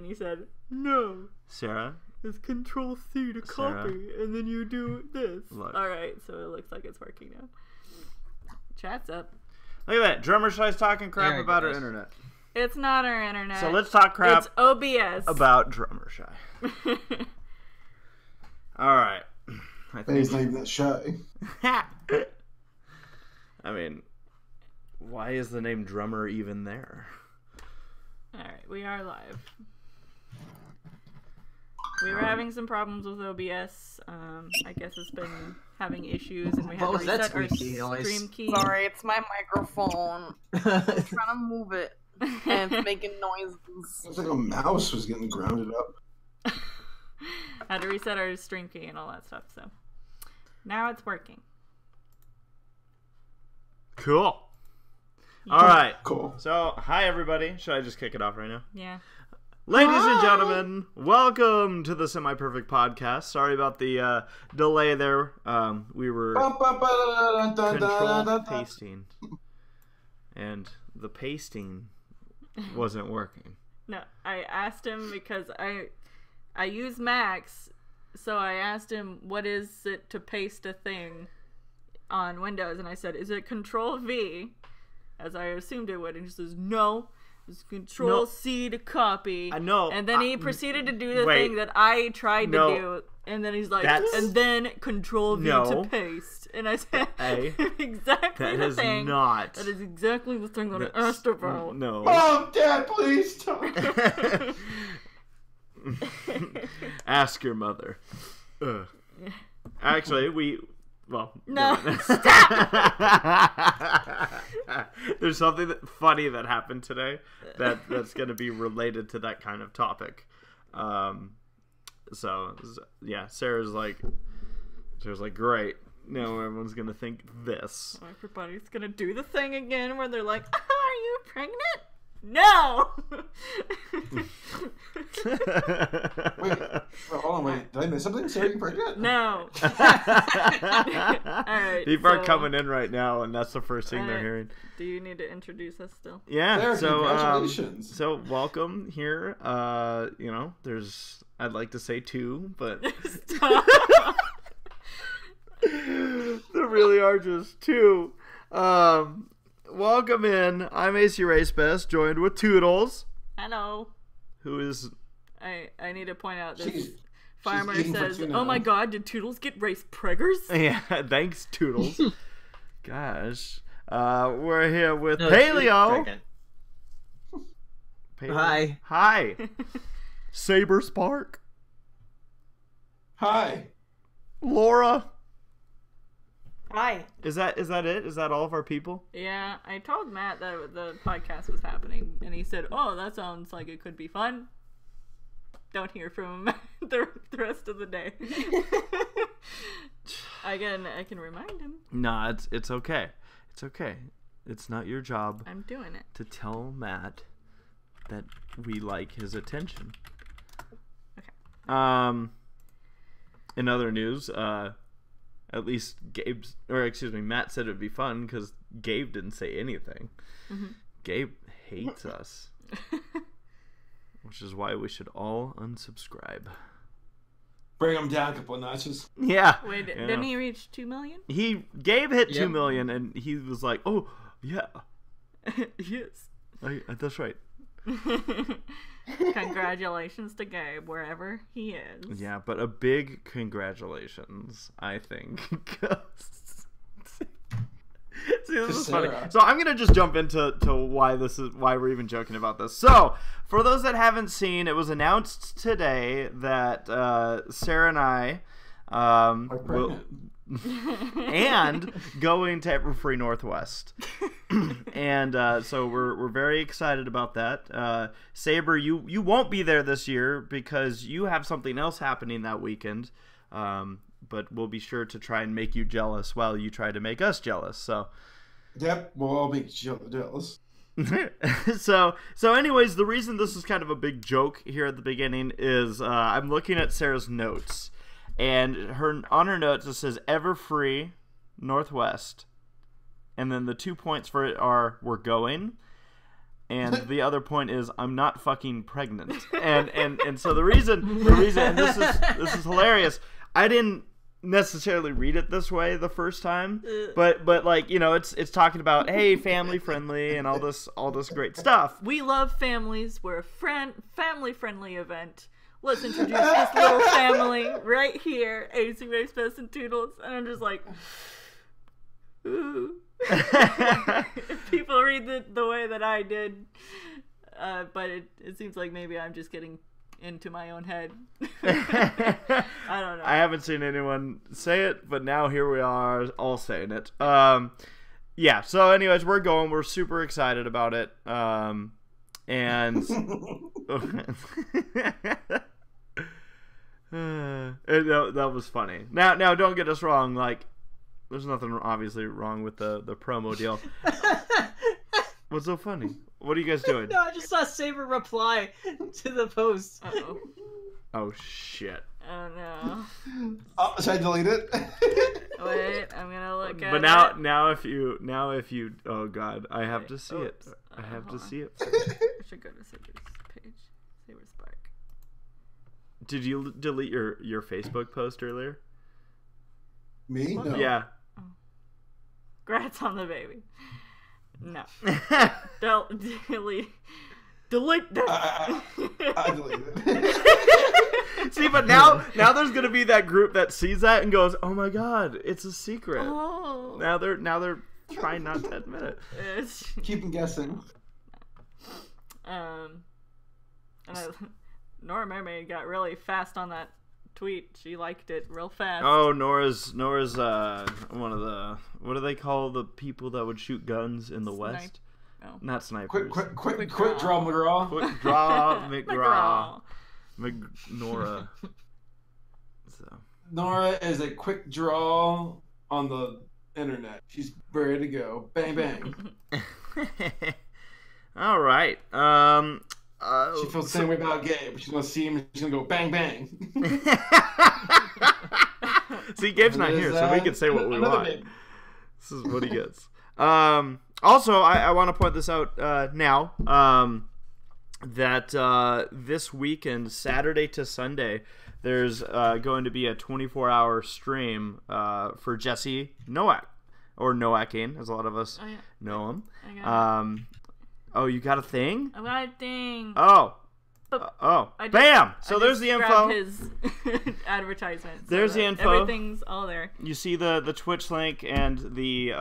and you said, no. Sarah? It's Control-C to copy, and then you do this. Alright, so it looks like it's working now. Chat's up. Look at that. Drummer Shy's talking crap about our internet. It's not our internet. So let's talk crap. It's OBS. About Drummer Shy. Alright. He's not even that shy. I mean, why is the name Drummer even there? Alright, we are live. We were having some problems with OBS. I guess it's been having issues, and we had to reset our stream key. Sorry, it's my microphone. I'm trying to move it, and it's making noises. It's like a mouse was getting grounded up. Had to reset our stream key and all that stuff, so now it's working. Cool. All right. Cool. So, hi everybody. Should I just kick it off right now? Yeah. Ladies and gentlemen, welcome to the Semi-Perfect Podcast. Sorry about the delay there. We were control pasting, and the pasting wasn't working. No, I asked him because I use Macs, so I asked him what is it to paste a thing on Windows, and I said, is it Control-V, as I assumed it would, and he says, no. It's Control-C to copy. I know. And then he proceeded to do the thing that I tried to do. And then he's like, and then Control-V to paste. And I said, exactly the thing. That is exactly the thing that I asked about. No. Mom, Dad, please stop. Ask your mother. Actually, well, no, stop! There's something funny that happened today that's going to be related to that kind of topic. So yeah, Sarah's like, great. Now everyone's going to think this. Everybody's going to do the thing again where they're like, are you pregnant? No! Wait, hold on, wait. Did I miss something? Sarah, you pregnant? No. Alright. People are coming in right now, and that's the first thing they're hearing. Do you need to introduce us still? Yeah, Sarah, congratulations. So welcome here. There's, I'd like to say two, but there really are just two. Welcome in. I'm ACRacebest, joined with Toodles. Hello. Who is... I need to point out this farmer says, oh my god, did Toodles get race preggers? Yeah, thanks, Toodles. Gosh. We're here with Paleo. Hi. Hi. SaberSpark. Hi. Laura. Hi. Is that it? Is that all of our people? Yeah, I told Matt that the podcast was happening, and he said, oh, that sounds like it could be fun. Don't hear from him the rest of the day. I can remind him. Nah, it's okay. It's okay. It's not your job. I'm doing it. To tell Matt that we like his attention. Okay. In other news, at least Matt said it'd be fun because Gabe didn't say anything. Mm-hmm. Gabe hates us. Which is why we should all unsubscribe. Bring him down a couple of notches. Yeah. Wait, didn't he reach 2 million? Gabe hit 2 million, and he was like, oh, yeah. Yes. That's right. Congratulations to Gabe, wherever he is. Yeah, but a big congratulations, I think. See, this is funny. So I'm gonna just jump into why we're even joking about this. So, for those that haven't seen, it was announced today that Sarah and I will and going to Free Northwest, and so we're very excited about that. Saber, you won't be there this year because you have something else happening that weekend. But we'll be sure to try and make you jealous while you try to make us jealous. So, yep, we'll all make you jealous. so anyways, the reason this is kind of a big joke here at the beginning is I'm looking at Sarah's notes, and on her notes it says Everfree Northwest, and then the 2 points for it are we're going. And the other point is I'm not fucking pregnant. And so the reason, and this is hilarious. I didn't necessarily read it this way the first time, but like, you know, it's talking about, hey, family friendly and all this great stuff. We love families. We're a family friendly event. Let's introduce this little family right here, ACRacebest and Toodles. And I'm just like, ooh. If people read it the way that I did, but it seems like maybe I'm just getting into my own head. I don't know. I haven't seen anyone say it, but now here we are all saying it. Yeah, so anyways, we're super excited about it. And that was funny. Now don't get us wrong, like there's nothing obviously wrong with the promo deal. What's so funny? What are you guys doing? No, I just saw Saber reply to the post. Uh-oh. Oh shit. Oh no. Oh, should I delete it? Wait, I'm gonna look at but it. now if you oh god, I have to see it. I have to see it. I should go to Saber's page. SaberSpark. Did you delete your Facebook post earlier? Me? No. Yeah. Oh. Congrats on the baby. No. Delete that. I deleted it. See, but now there's gonna be that group that sees that and goes, "Oh my god, it's a secret." Oh. Now they're trying not to admit it. Keep them guessing. Nora Mermaid got really fast on that tweet. She liked it real fast. Oh, Nora's one of the, what do they call the people that would shoot guns in the West? Oh. Not snipers. Quick draw McGraw. Quick draw McGraw. Nora. So. Nora is a quick draw on the internet. She's ready to go. Bang bang. All right. She feels the same way about Gabe. She's gonna see him and she's gonna go bang bang. See, Gabe's not here, so we can say what we want. This is what he gets. Also, I want to point this out now, that this weekend, Saturday to Sunday, there's going to be a 24-hour stream for Jesse Nowak, or Nowaking, as a lot of us know him. Oh, you got a thing? I got a thing. Oh. I Bam! So there's the info. His advertisement. There's the info. Everything's all there. You see the Twitch link and the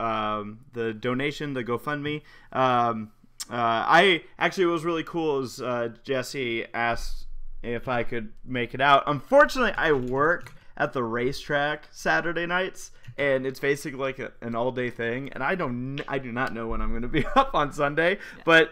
donation, the GoFundMe. I actually, what was really cool is Jesse asked if I could make it out. Unfortunately, I work at the racetrack Saturday nights, and it's basically like an all-day thing, and I do not know when I'm going to be up on Sunday. Yeah. But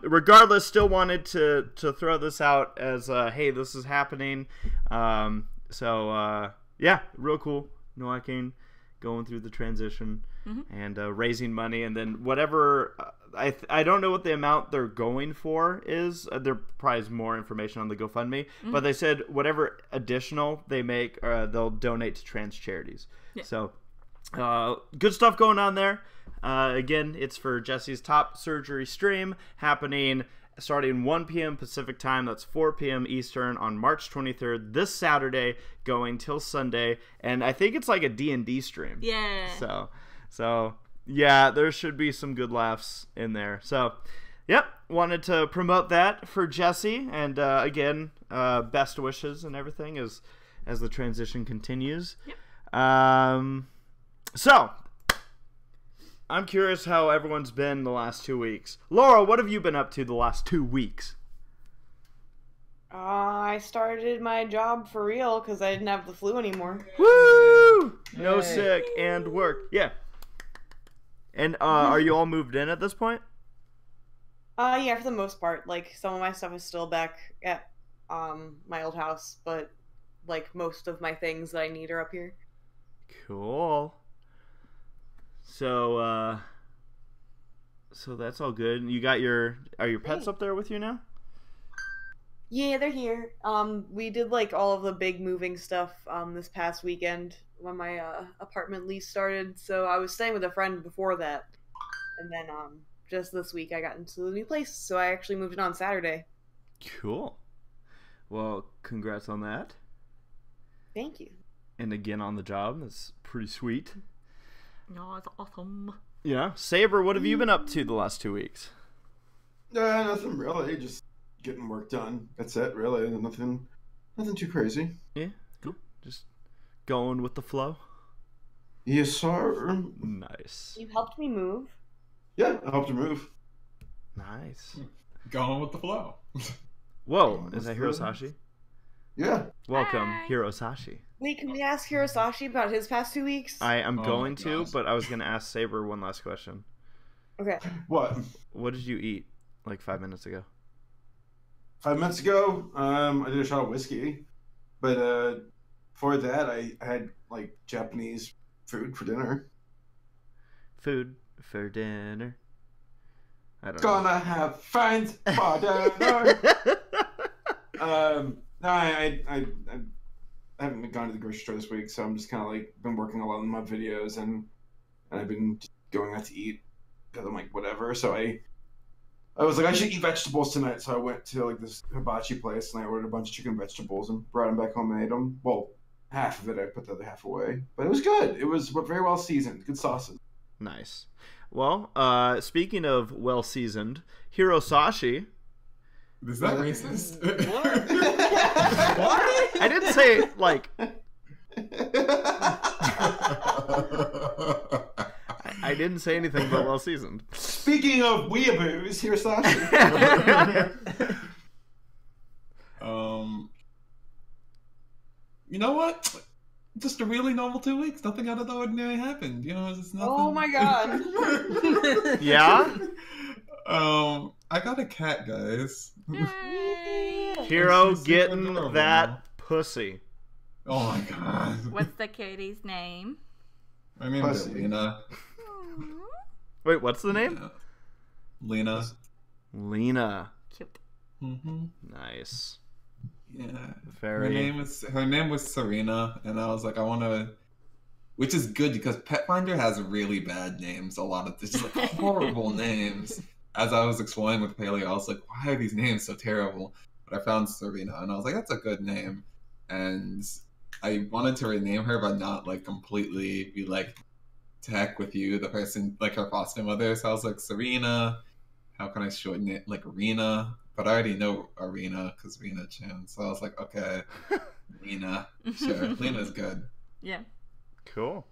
regardless, still wanted to throw this out as hey, this is happening. So yeah, real cool. Nowaking going through the transition and raising money, and then whatever. I don't know what the amount they're going for is. There probably is more information on the GoFundMe, but they said whatever additional they make, they'll donate to trans charities. Yeah. So, good stuff going on there. Again, it's for Jesse's top surgery stream happening starting 1 p.m. Pacific time. That's 4 p.m. Eastern on March 23rd, this Saturday, going till Sunday. And I think it's like a D&D stream. Yeah. So yeah, there should be some good laughs in there. So, yep, wanted to promote that for Jesse. And again, best wishes and everything as the transition continues. Yep. So, I'm curious how everyone's been the last 2 weeks. Laura, what have you been up to the last 2 weeks? I started my job for real because I didn't have the flu anymore. Woo! No sick and work. Yeah. And are you all moved in at this point? Yeah, for the most part. Like, some of my stuff is still back at my old house, but like most of my things that I need are up here. Cool. So that's all good. You got are your pets up there with you now? Yeah, they're here. We did like all of the big moving stuff this past weekend when my apartment lease started. So I was staying with a friend before that, and then just this week I got into the new place, so I actually moved in on Saturday. Cool. Well, congrats on that. Thank you. And again on the job. That's pretty sweet. No, it's awesome. Yeah. Saber, what have you been up to the last 2 weeks? Nothing really. Just getting work done. That's it, really. Nothing too crazy. Yeah, cool. Just going with the flow. Yes, sir. Nice. You helped me move. Yeah, I helped her move. Nice. Going with the flow. Whoa, is that Hirosashi? Yeah. Welcome, Hi. Hirosashi. Wait, can we ask Hirosashi about his past 2 weeks? I am Oh going my to, gosh. but I was going to ask Saber one last question. Okay. What? What did you eat like 5 minutes ago? 5 minutes ago, I did a shot of whiskey, but for that, I had like Japanese food for dinner. Food for dinner. I don't Gonna have fun for dinner. know. No, I haven't gone to the grocery store this week, so I'm just kind of like been working a lot on my videos, and I've been just going out to eat because I'm like whatever. So I was like I should eat vegetables tonight, so I went to like this hibachi place and I ordered a bunch of chicken vegetables and brought them back home and ate them. Well, half of it, I put the other half away, but it was good. It was very well seasoned, good sauces. Nice. Well, speaking of well seasoned, Hirosashi. Is that racist? What? I didn't say like. I didn't say anything about well seasoned. Speaking of weeaboos, here's Sasha. You know what? Just a really normal 2 weeks. Nothing out of the ordinary happened. You know, it's just nothing. Oh my god. Yeah? I got a cat, guys. Yay! Hero She's super getting adorable. that pussy. Oh my god. What's the kitty's name? My name is Pussy. Lena. Wait, what's the name? Yeah. Lena. Lena. Cute. Mm-hmm. Nice. Yeah. Very. Her name was Serena, and I was like, I want to, which is good because Pet Finder has really bad names. A lot of just like horrible names. As I was exploring with Paleo, I was like, why are these names so terrible? But I found Serena, and I was like, that's a good name. And I wanted to rename her, but not like completely be like, to heck with you, the person, like her foster mother. So I was like, Serena. How can I shorten it? Like Rena. But I already know Arena because Rena Chan. So I was like, okay, Lena. Sure, Lena's good. Yeah. Cool.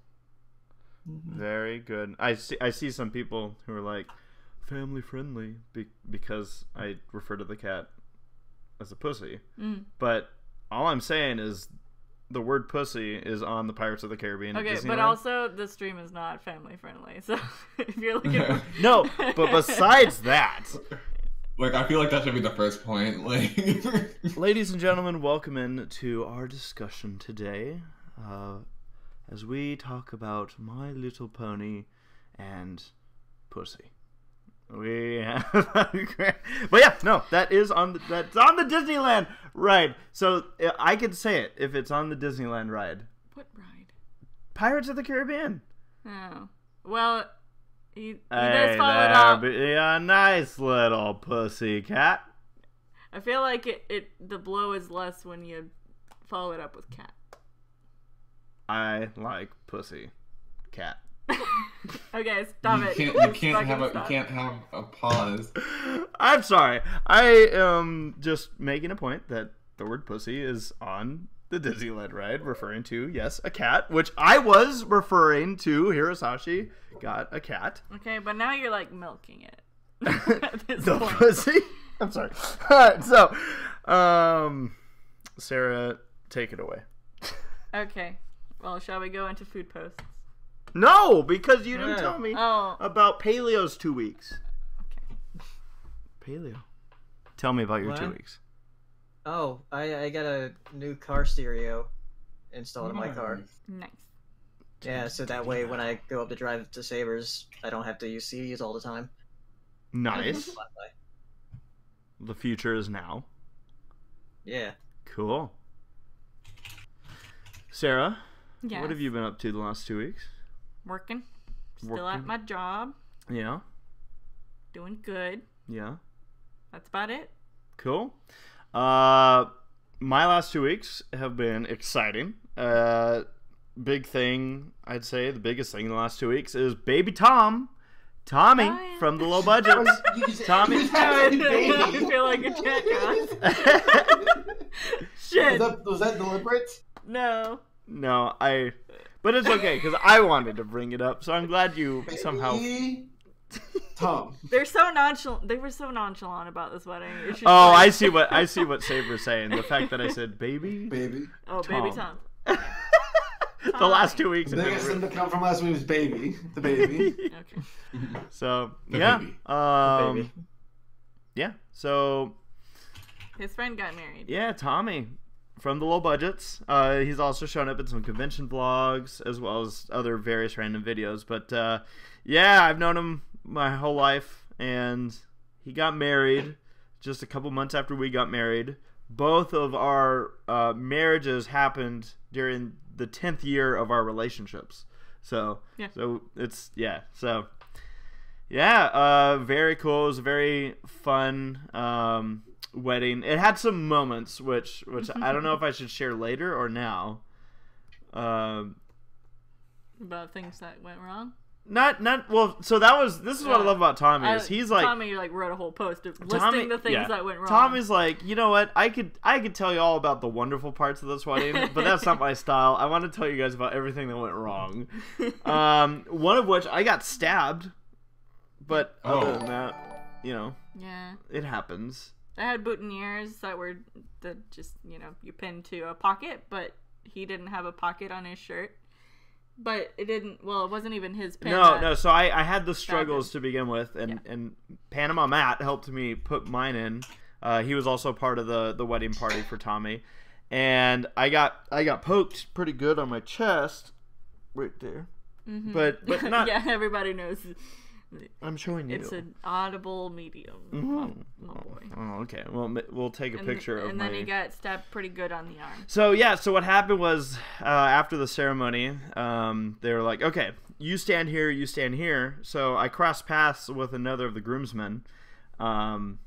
Very good. I see some people who are like family friendly because I refer to the cat as a pussy. Mm. But all I'm saying is the word pussy is on the Pirates of the Caribbean. Okay, Disneyland. but also the stream is not family friendly. So if you're looking for... No, but besides that, Like, I feel like that should be the first point. Like, ladies and gentlemen, welcome in to our discussion today, as we talk about My Little Pony and pussy. We have, but yeah, no, that's on the Disneyland ride. So I could say it if it's on the Disneyland ride. What ride? Pirates of the Caribbean. Oh. Well, he does follow it up. Yeah, nice little pussy cat. I feel like the blow is less when you follow it up with cat. I like pussy cat. Okay, stop it. you Just can't fucking have stop. a pause. I'm sorry. I am just making a point that the word pussy is on the Disneyland ride, referring to, yes, a cat, which I was referring to. Hirosashi got a cat. Okay, but now you're like milking it. At this The point. pussy? I'm sorry. Alright, so, Sarah, take it away. Okay. Well, shall we go into food posts? No, because you didn't Yeah. tell me Oh. about Paleo's 2 weeks. Okay. Paleo. Tell me about your What? 2 weeks. Oh, I got a new car stereo installed in my car. Nice. Yeah, so that way when I go up to drive to Sabres, I don't have to use CDs all the time. Nice. The future is now. Yeah. Cool. Sarah, Yes. what have you been up to the last 2 weeks? Working. Still Working. at my job. Yeah. Doing good. Yeah. That's about it. Cool. My last 2 weeks have been exciting. Big thing, I'd say, the biggest thing in the last 2 weeks is baby Tommy from the Low Budgets. Tommy. I feel like a jackass. Shit. Was that deliberate? No. No, but it's okay because I wanted to bring it up, so I'm glad you somehow. Tom. They're so nonchalant. They were so nonchalant about this wedding. Oh, I see what Saber's saying. The fact that I said baby. Oh, Tom. baby Tom. The last 2 weeks. The biggest thing to come from last week was baby. The baby. Okay. So The yeah, baby. Baby. yeah. So His friend got married. yeah, Tommy from the Low Budgets. He's also shown up in some convention vlogs as well as other various random videos. But yeah, I've known him my whole life, and he got married just a couple months after we got married. Both of our marriages happened during the 10th year of our relationships. So very cool. It was a very fun wedding. It had some moments which I don't know if I should share later or now. About things that went wrong. Not well. So this is what I love about Tommy is he's like Tommy wrote a whole post listing the things that went wrong. Tommy's like, you know what? I could tell you all about the wonderful parts of this wedding, but that's not my style. I want to tell you guys about everything that went wrong. One of which I got stabbed, but other than that, yeah, it happens. I had boutonnieres that were just you pinned to a pocket, but he didn't have a pocket on his shirt. But it didn't. Well, it wasn't even his pin. No. So I had the struggles to begin with, and Panama Matt helped me put mine in. He was also part of the wedding party for Tommy, and I got poked pretty good on my chest, right there. Mm-hmm. But not. Yeah, everybody knows. I'm showing you. It's an audible medium. Mm-hmm. Oh boy. Oh, okay. Well, we'll take a picture of and then he got stabbed pretty good on the arm. So yeah. So what happened was after the ceremony, they were like, "Okay, you stand here, you stand here." So I crossed paths with another of the groomsmen, and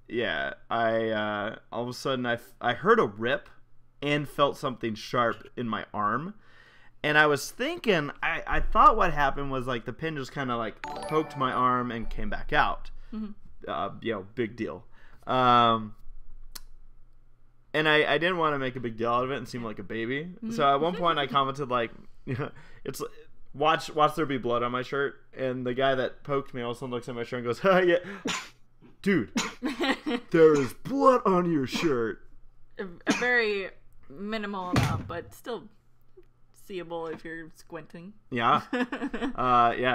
yeah, I all of a sudden I heard a rip and felt something sharp in my arm. And I was thinking, I thought what happened was like the pin just kind of like poked my arm and came back out. Mm-hmm. Big deal. And I didn't want to make a big deal out of it and seem like a baby. Mm-hmm. So at one point I commented like, it's watch there be blood on my shirt. And the guy that poked me also looks at my shirt and goes, yeah, dude, there is blood on your shirt. A very minimal amount, but still seeable if you're squinting. Yeah.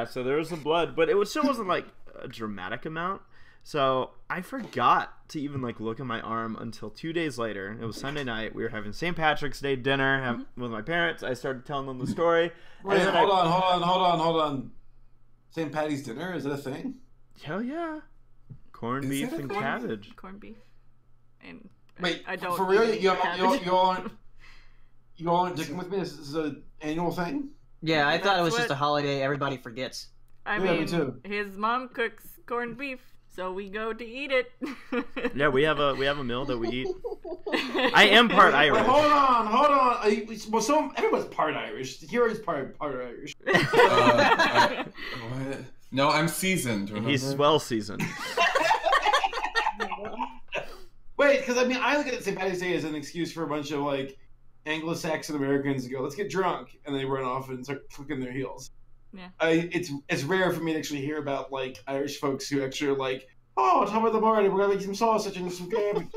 So there was some blood, but it still wasn't like a dramatic amount. So I forgot to even like look at my arm until 2 days later. It was Sunday night. We were having St. Patrick's Day dinner with my parents. I started telling them the story. Wait, hold on. St. Patty's dinner, is that a thing? Hell yeah. Corned beef and cabbage. Corned beef. And wait, I don't for real? You all aren't dicking with me? This is an annual thing? Yeah, I thought it was just a holiday everybody forgets. I mean, me too. His mom cooks corned beef, so we go to eat it. Yeah, we have a meal that we eat. I am part Irish. Hold on. Well, everyone's part Irish. Hero is part Irish. What? No, I'm seasoned. Remember? He's well seasoned. Wait, because I mean, I look at St. Patty's Day as an excuse for a bunch of like Anglo-Saxon Americans to go, let's get drunk, and they run off and start clicking their heels. Yeah. It's rare for me to actually hear about like Irish folks who actually are like, oh, top of the morning, we're gonna make some sausage and some cabbage.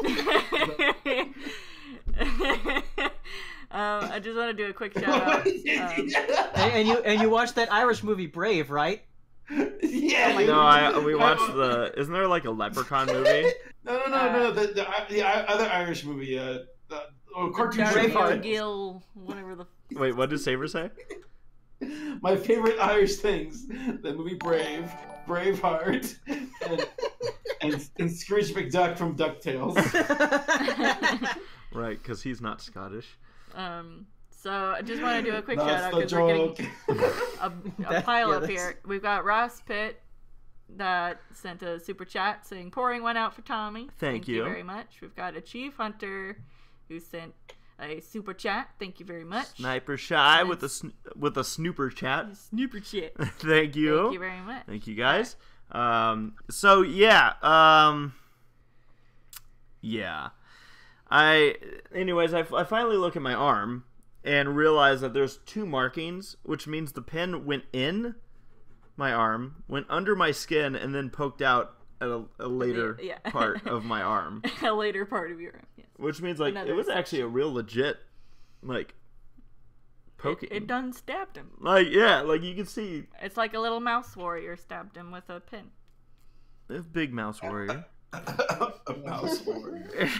I just want to do a quick shout out. And you watched that Irish movie Brave, right? Yeah. No, we watched isn't there like a leprechaun movie? No. The other Irish movie, cartoon Gill, whatever the. Wait, what did Saber say? My favorite Irish things: the movie Braveheart, and Scrooge McDuck from DuckTales. Right, because he's not Scottish. So I just want to do a quick shout out because we're getting a pile up here. We've got Ross Pitt, that sent a super chat saying pouring one out for Tommy. Thank you very much. We've got a Chief Hunter who sent a super chat. Thank you very much. Sniper Shy with a snooper chat. Snooper chat. Thank you. Thank you very much. Thank you guys. So yeah. Yeah. Anyways, I finally look at my arm and realize that there's 2 markings, which means the pin went in my arm, went under my skin, and then poked out at a later part of my arm. A later part of your arm, yes. Which means, like, it was actually a real legit, like, poking. It done stabbed him. Like, yeah, like, you can see. It's like a little mouse warrior stabbed him with a pin. A big mouse warrior. A mouse warrior.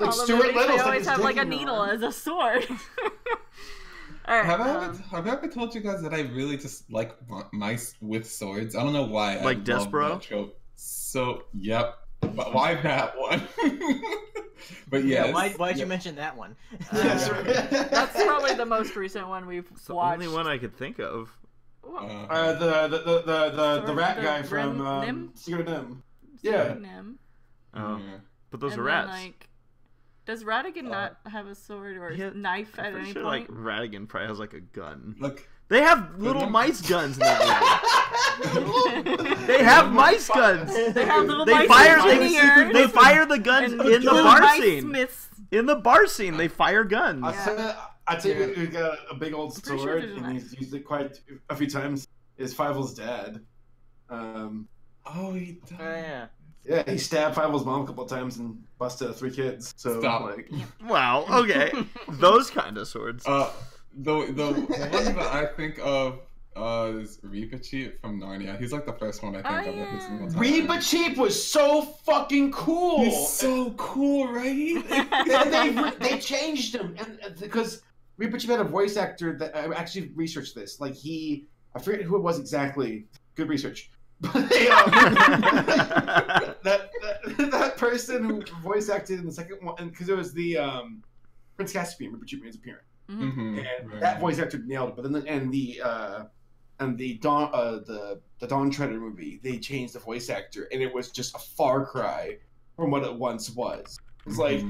Like Stuart Little. They always have like a needle as a sword. All right, have I ever told you guys that I really just like mice with swords? I don't know why. Like Despero? So, yep. But why that one? But yes. Yeah, why'd you mention that one? That's probably the most recent one we've watched. The only one I could think of. The rat guy from Nim? Secret Nim. Yeah. Nim. Oh. But those And are then, rats. like, does Ratigan not have a sword or a knife at any sure, point? Like, Ratigan probably has, like, a gun. Look. They have little mice guns in that movie. They have mice guns. They have little They mice fire engineers. They fire the guns And in the little bar mice scene. smiths. In the bar scene, they fire guns. I'd say we got a big old pretty sure sword, there's a and knife. he's used it quite a few times. Is Fievel's dad. Oh, he died. Yeah. Yeah, he stabbed Fievel's mom a couple of times and busted 3 kids. So, Stop. like, Wow, okay. Those kind of swords. The one that I think of is Reepicheep from Narnia. He's like the first one I think of every single time. Reepicheep was so fucking cool. He's so cool, right? And they changed him, and because Reepicheep had a voice actor that I actually researched this. Like I forget who it was exactly. Good research. But they, that person who voice acted in the second one, because it was the Prince Caspian, Reepicheep made his appearance, and that voice actor nailed it. But then the Dawn Treader movie, they changed the voice actor, and it was just a far cry from what it once was. It's like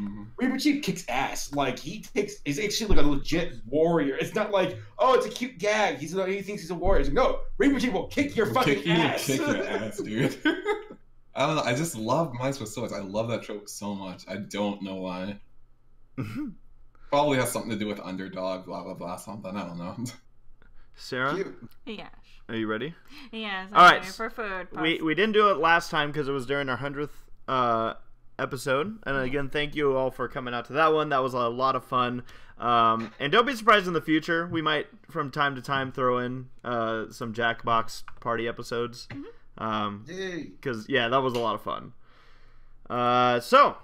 Reepicheep kicks ass. Like he's actually like a legit warrior. It's not like, oh, it's a cute gag. He thinks he's a warrior. It's like, no, Reepicheep will kick your fucking ass. Kick your ass, dude. I don't know. I just love mice with swords. I love that trope so much. I don't know why. Probably has something to do with underdog, blah blah blah, something. I don't know. Sarah, Yes. are you ready? Yes. All right. For food. We didn't do it last time because it was during our 100th episode, and again, thank you all for coming out to that one. That was a lot of fun. And don't be surprised in the future, we might from time to time throw in some Jackbox party episodes, because that was a lot of fun. So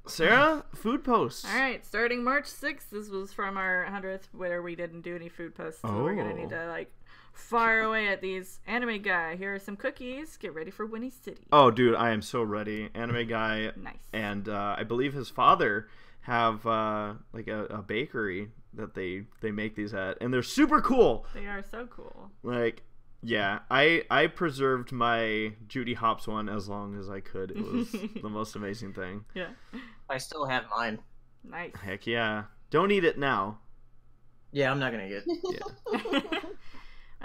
Sarah, food posts. All right, starting March 6th. This was from our 100th, where we didn't do any food posts, so we're gonna need to fire away at these. Anime guy, here are some cookies. Get ready for Winnie City. Oh, dude, I am so ready. Anime guy, Nice. And I believe his father have like a bakery that they make these at, and they're super cool. They are so cool. Like, yeah, I preserved my Judy Hopps one as long as I could. It was the most amazing thing. Yeah. I still have mine. Nice. Heck yeah! Don't eat it now. Yeah, I'm not gonna get. Yeah.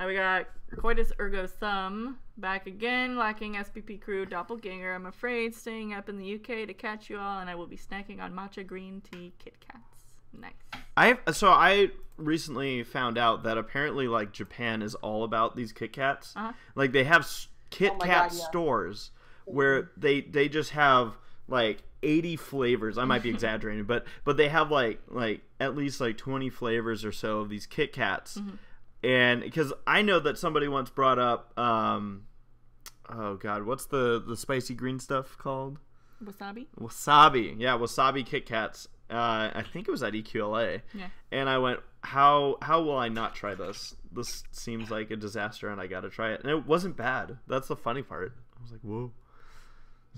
We got Coitus Ergo Sum back again, lacking SPP crew doppelganger. I'm afraid staying up in the UK to catch you all, and I will be snacking on matcha green tea Kit Kats. Nice. I recently found out that apparently like Japan is all about these Kit Kats. Like they have Kit Kat stores where they just have like 80 flavors. I might be exaggerating, but they have like at least like 20 flavors or so of these Kit Kats. And because I know that somebody once brought up, oh god, what's the spicy green stuff called? Wasabi? Wasabi. Yeah, wasabi Kit Kats. I think it was at EQLA. Yeah. And I went, how will I not try this? This seems like a disaster and I gotta try it. And it wasn't bad. That's the funny part. I was like, whoa.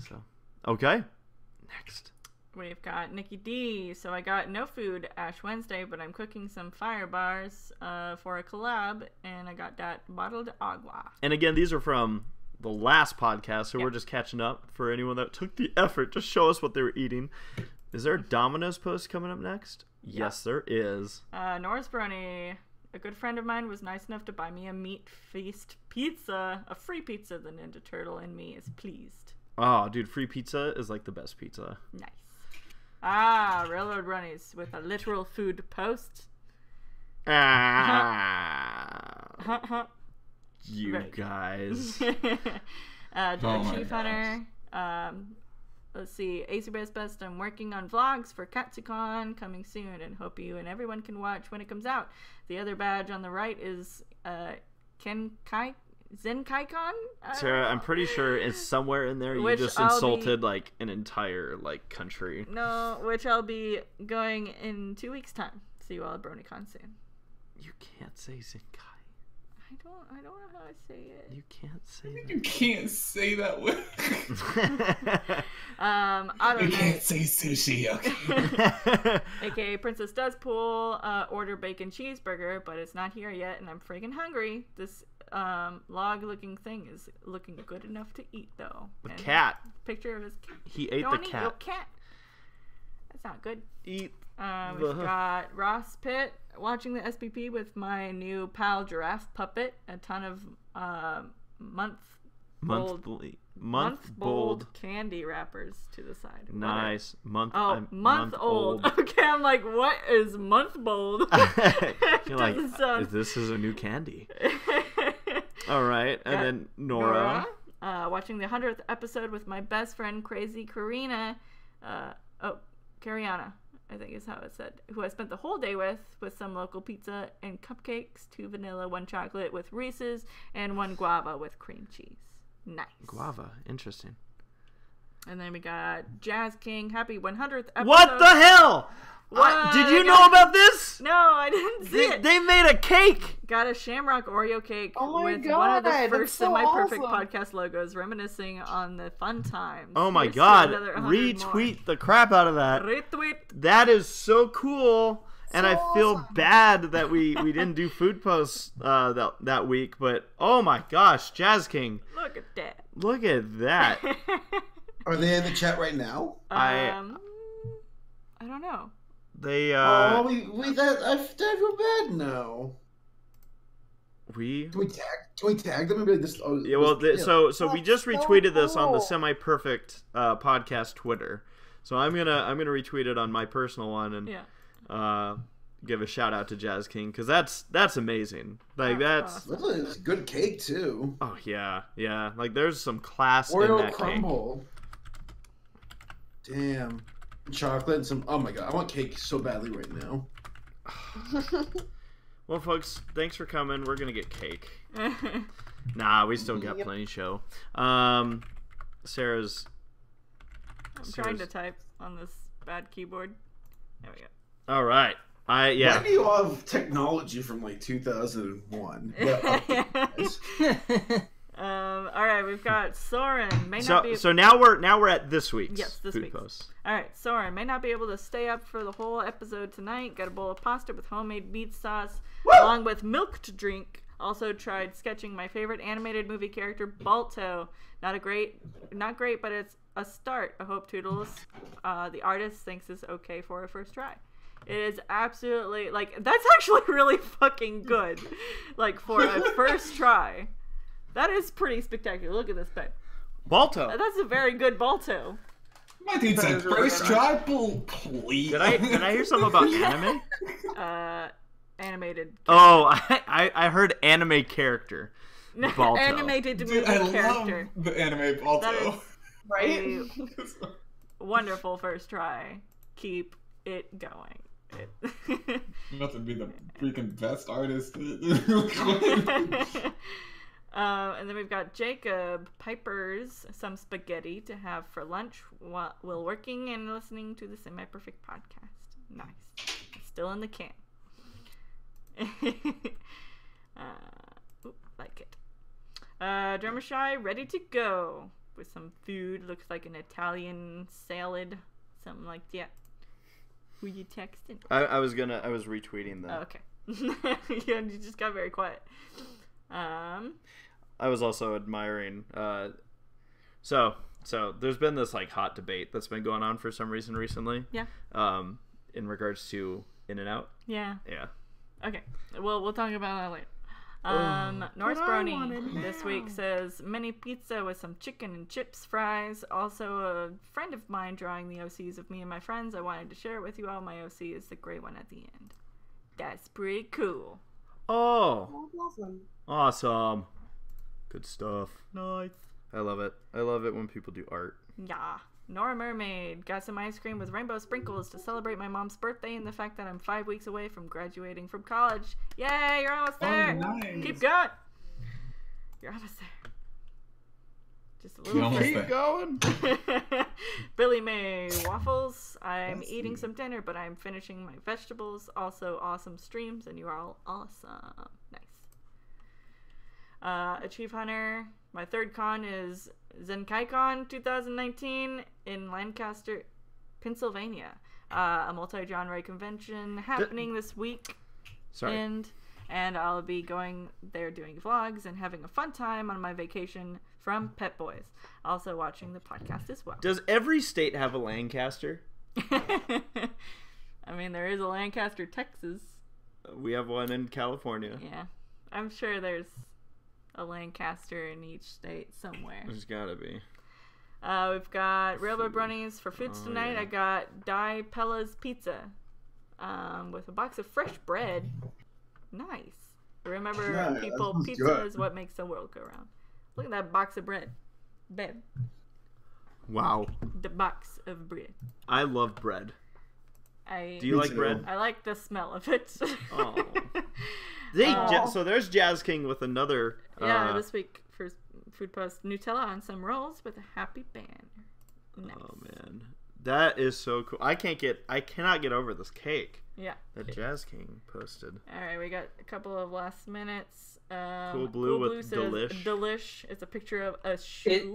So, okay. Next. We've got Nikki D. So I got no food Ash Wednesday, but I'm cooking some fire bars for a collab, and I got that bottled agua. And again, these are from the last podcast, so we're just catching up for anyone that took the effort to show us what they were eating. Is there a Domino's post coming up next? Yep. Yes, there is. Norris Brony, a good friend of mine, was nice enough to buy me a Meat Feast pizza, a free pizza. The Ninja Turtle in me is pleased. Oh, dude, free pizza is like the best pizza. Nice. Railroad Runnies with a literal food post. You guys. Chief Hunter. Let's see. ACRacebest. I'm working on vlogs for Katsucon coming soon, and hope you and everyone can watch when it comes out. The other badge on the right is Zenkaikon? Sarah, I'm pretty sure it's somewhere in there. You just insulted like an entire country. No, which I'll be going in 2 weeks' time. See you all at BronyCon soon. You can't say Zenkai. I don't know how I say it. You can't say that. You can't say that word. I don't know. You can't say sushi, okay? AKA Princess Does Pool, order bacon cheeseburger, but it's not here yet, and I'm freaking hungry. This log-looking thing is looking good enough to eat, though. The and cat. Picture of his cat. He ate Don't the eat cat. your cat. That's not good. Eat. We've got Ross Pitt watching the SPP with my new pal giraffe puppet. A ton of month bold candy wrappers to the side. Nice. Month old. Okay, I'm like, what is month bold? You're like, this is a new candy. All right, and then Nora. Watching the 100th episode with my best friend Crazy Karina. Cariana, I think is how it's said, who I spent the whole day with some local pizza and cupcakes, 2 vanilla, 1 chocolate with Reese's, and 1 guava with cream cheese. Nice. Guava, interesting. And then we got Jazz King, happy 100th episode. What the hell? What? Did you know about this? No, I didn't see it. They made a cake. Got a Shamrock Oreo cake with God, one of the first semi-perfect awesome. podcast logos, reminiscing on the fun times. Oh my Here's God. another 100 Retweet the crap out of that. Retweet. That is so cool. And I feel bad that we didn't do food posts that week. But oh my gosh, Jazz King. Look at that. Look at that. Are they in the chat right now? I don't know. They I feel bad now. Can we tag them and be like this? Oh, yeah, well, so we just retweeted this on the Semi-Perfect podcast Twitter. So I'm gonna retweet it on my personal one and give a shout out to Jazz King because that's amazing. Like that's it's good cake too. Oh yeah. Like there's some class Oreo in that crumble. Cake. Damn. Chocolate and some. Oh my God, I want cake so badly right now. Well, folks, thanks for coming. We're gonna get cake. Nah, we still got plenty show. Sarah's. I'm trying to type on this bad keyboard. There we go. All right. Why do you all have technology from like 2001? All right, we've got Soren. So now we're at this week's food post. All right, Soren may not be able to stay up for the whole episode tonight. Got a bowl of pasta with homemade beet sauce, along with milk to drink. Also tried sketching my favorite animated movie character, Balto. Not great, but it's a start. I hope Toodles, the artist, thinks is okay for a first try. It is absolutely that's actually really fucking good. For a first try. That is pretty spectacular. Look at this pen. Balto. That's a very good Balto. My dude said first try, please. Did I hear something about anime? Animated. Oh, I heard anime character. Balto. Animated movie character. Love the anime Balto. That is Right? a wonderful first try. Keep it going. You have to be the freaking best artist. And then we've got Jacob Piper's some spaghetti to have for lunch while working and listening to the Semi-Perfect podcast. Nice. It's still in the can. Like it. Drummer Shy ready to go with some food. Looks like an Italian salad something like that. Who you texting? I was retweeting that. Oh, okay. Yeah, you just got very quiet. I was also admiring. So there's been this like hot debate that's been going on for some reason recently. Yeah. In regards to In-N-Out. Yeah. Yeah. Okay. Well, we'll talk about that later. Norris Brony this week says mini pizza with some chicken and chips fries. Also, a friend of mine drawing the OCs of me and my friends. I wanted to share it with you all. My OC is the gray one at the end. That's pretty cool. Oh. That's awesome. Awesome. Good stuff. Nice. I love it. I love it when people do art. Yeah. Nora Mermaid got some ice cream with rainbow sprinkles to celebrate my mom's birthday and the fact that I'm 5 weeks away from graduating from college. Yay, you're almost there. Nice. Keep going. You're almost there. Just a little Keep going. Billy May waffles. I'm eating some dinner, but I'm finishing my vegetables. Also, awesome streams, and you are all awesome. Nice. Achieve Hunter. My third con is ZenkaiCon 2019 in Lancaster, Pennsylvania. A multi-genre convention happening this week. Sorry. And I'll be going there doing vlogs and having a fun time on my vacation from Pet Boys. Also watching the podcast as well. Does every state have a Lancaster? I mean, there is a Lancaster, Texas. We have one in California. Yeah. I'm sure there's a Lancaster in each state somewhere. There's gotta be. We've got Railroad Brownies for foods tonight. Yeah. I got Di Pella's Pizza with a box of fresh bread. Nice. Remember, Yeah, that people, sounds pizza good. is what makes the world go round. Look at that box of bread. Babe. Wow. The box of bread. I love bread. Do Do you like bread? I like the smell of it. Oh. So there's Jazz King with another. This week for Food Post, Nutella on some rolls with a happy banner. Nice. Oh man, that is so cool. I cannot get over this cake. Yeah. That Jazz King posted. All right, we got a couple of last minutes. Cool Blue with says, Delish. It's a picture of a shoe.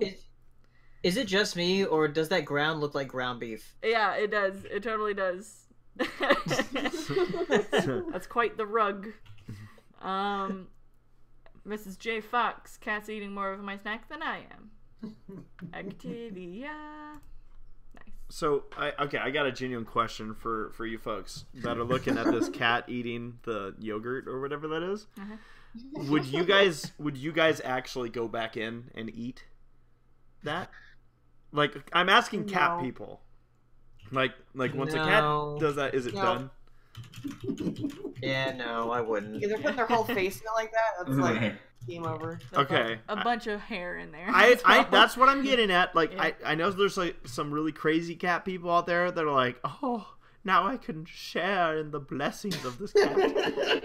Is it just me, or does that ground look like ground beef? Yeah, it does. It totally does. That's quite the rug. Mrs. J. Fox, cat's eating more of my snack than I am. Activia. Nice. So, I got a genuine question for you folks that are looking at this cat eating the yogurt or whatever that is. Uh-huh. Would you guys actually go back in and eat that? Like, I'm asking cat No. people. Like once a cat does that, is it No. done? Yeah, no, I wouldn't. If they're putting their whole face in it like that, that's like Right. game over. Okay. A bunch of hair in there. I that's what I'm getting at. Like, Yeah. I know there's like some really crazy cat people out there that are like, oh, now I can share in the blessings of this cat.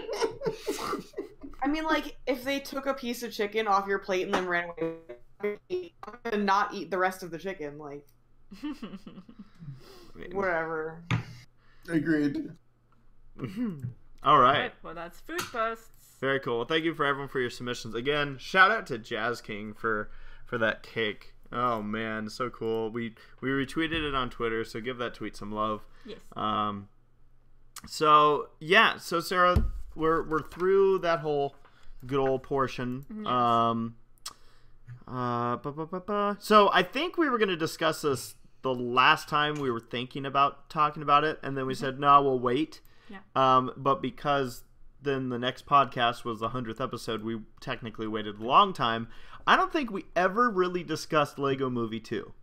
I mean, like, if they took a piece of chicken off your plate and then ran away, and not eat the rest of the chicken, like, whatever. Agreed. All right. Right, well, that's Food Posts. Very cool. Well, thank you for everyone for your submissions. Again, shout out to Jazz King for that cake. Oh man, so cool. We retweeted it on Twitter, so give that tweet some love. Yes. So Sarah, we're through that whole good old portion. Yes. So I think we were going to discuss this the last time we were thinking about talking about it, and then we said no, we'll wait. Yeah. But because then the next podcast was the 100th episode, we technically waited a long time. I don't think we ever really discussed Lego Movie 2.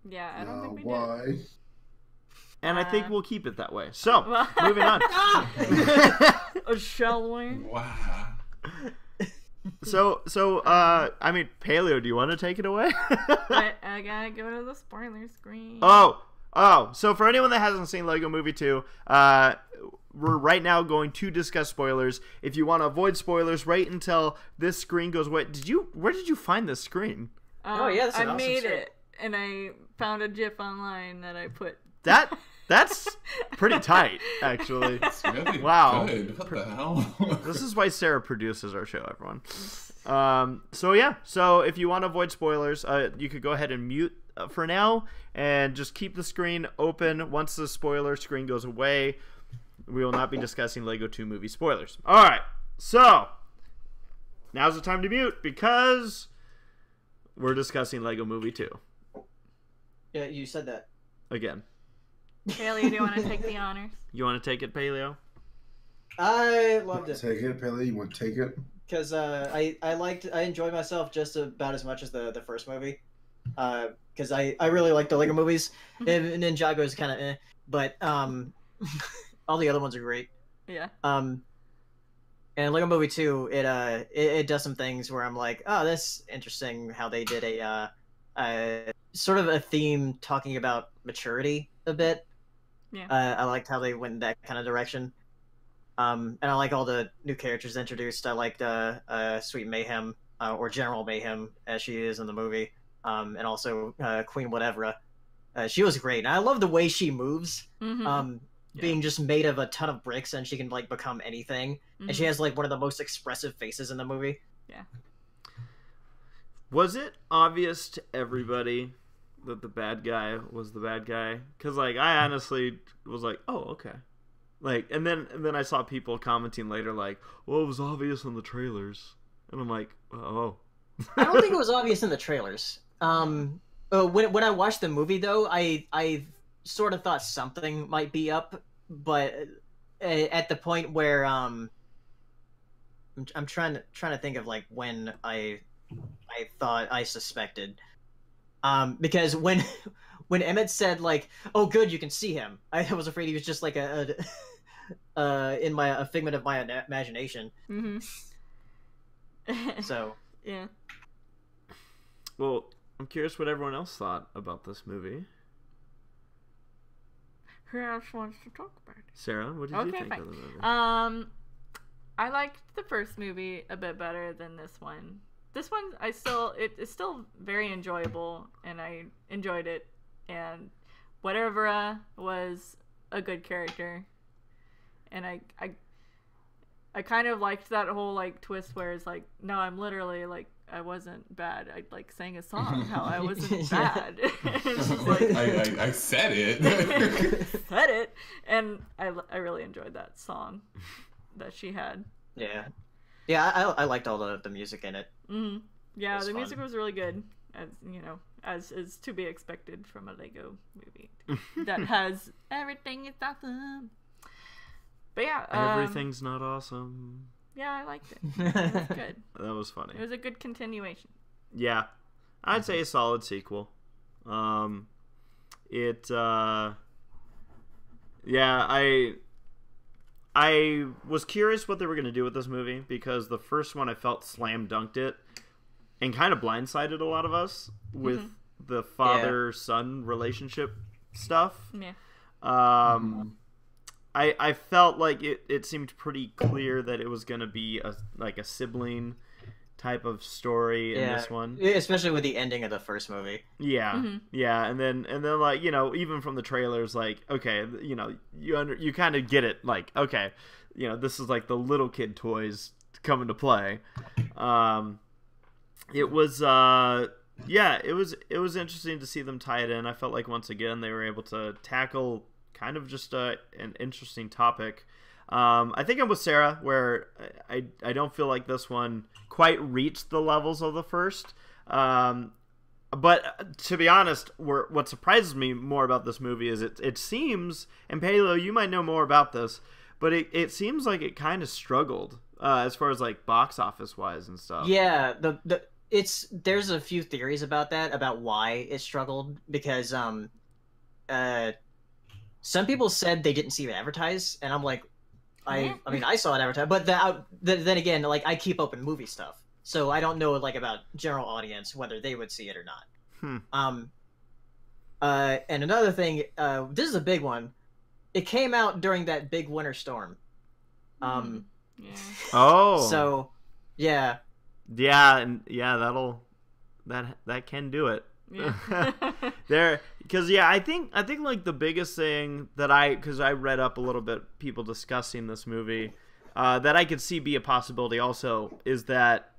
Yeah, I don't think we did. Why? And I think we'll keep it that way. So, Well- moving on. Shall we? Wow. So, I mean, Paleo, do you want to take it away? I gotta go to the spoiler screen. Oh, so for anyone that hasn't seen Lego Movie 2, we're right now going to discuss spoilers. If you want to avoid spoilers, wait until this screen goes away. Where did you find this screen? Oh, yeah, that's an I awesome made screen. it, and I found a GIF online that I put. That's pretty tight, actually. It's really Wow. good. What the hell? This is why Sarah produces our show, everyone. So yeah, so if you want to avoid spoilers, you could go ahead and mute for now and just keep the screen open. Once the spoiler screen goes away, we will not be discussing Lego 2 movie spoilers. All right, so now's the time to mute because we're discussing Lego Movie 2. Yeah, you said that. Again. Paleo, do you want to take the honors? You want to take it, Paleo? I loved it. Take it, Paleo. You want to take it? Because I enjoyed myself just about as much as the first movie. Because I really like the Lego movies. Ninjago is kind of but all the other ones are great. Yeah. And Lego Movie 2, it does some things where I'm like, oh, that's interesting how they did a sort of a theme talking about maturity a bit. Yeah. I liked how they went in that kind of direction. And I like all the new characters introduced. I liked Sweet Mayhem, or General Mayhem, as she is in the movie, and also Queen Whatever. She was great. And I love the way she moves, being just made of a ton of bricks, and she can like become anything. And she has like one of the most expressive faces in the movie. Yeah. Was it obvious to everybody that the bad guy was the bad guy? Because like I honestly was like, oh, okay. Like, and then I saw people commenting later, like, "Well, it was obvious in the trailers," and I'm like, "Oh." I don't think it was obvious in the trailers. When I watched the movie, though, I sort of thought something might be up, but at the point where I'm trying to think of like when I thought I suspected, because when Emmett said like, "Oh, good, you can see him," I was afraid he was just like a figment of my imagination. So yeah. Well, I'm curious what everyone else thought about this movie. Who else wants to talk about it? Sarah, what did you think of the movie? I liked the first movie a bit better than this one. This one, it's still very enjoyable, and I enjoyed it. And Whatever was a good character, and I kind of liked that whole like twist where it's like, no, I'm literally like, I wasn't bad. I like sang a song how I wasn't bad. It's just like, I said it. said it, and I really enjoyed that song that she had. Yeah, I liked all the music in it. Yeah, the fun. music was really good, as you know, as is to be expected from a Lego movie that has everything is awesome. But yeah, everything's not awesome. Yeah, I liked it. It was good. That was funny. It was a good continuation. Yeah, I'd say a solid sequel. I was curious what they were going to do with this movie, because the first one I felt slam dunked it and kind of blindsided a lot of us with the father-son relationship stuff. Yeah. I felt like it seemed pretty clear that it was going to be a sibling type of story in this one. Especially with the ending of the first movie. Yeah. Yeah, and then like, you know, even from the trailers, like, okay, you know, you kind of get it, like, okay, you know, this is like the little kid toys come into play. It was it was interesting to see them tie it in. I felt like once again they were able to tackle kind of just an interesting topic. I think I'm with Sarah, where I don't feel like this one quite reached the levels of the first. But to be honest, what surprises me more about this movie is it seems, and Paleo, you might know more about this, but it seems like it kind of struggled as far as like box office wise and stuff. Yeah, there's a few theories about that, about why it struggled, because some people said they didn't see it advertised, and I'm like, I mean, I saw it advertised, but then again, like, I keep open movie stuff, so I don't know, like, about general audience whether they would see it or not. And another thing, this is a big one. It came out during that big winter storm. Yeah. Oh. So, yeah. Yeah, and yeah, that can do it. Yeah. Because I think like the biggest thing that because I read up a little bit, people discussing this movie, that I could see be a possibility also is that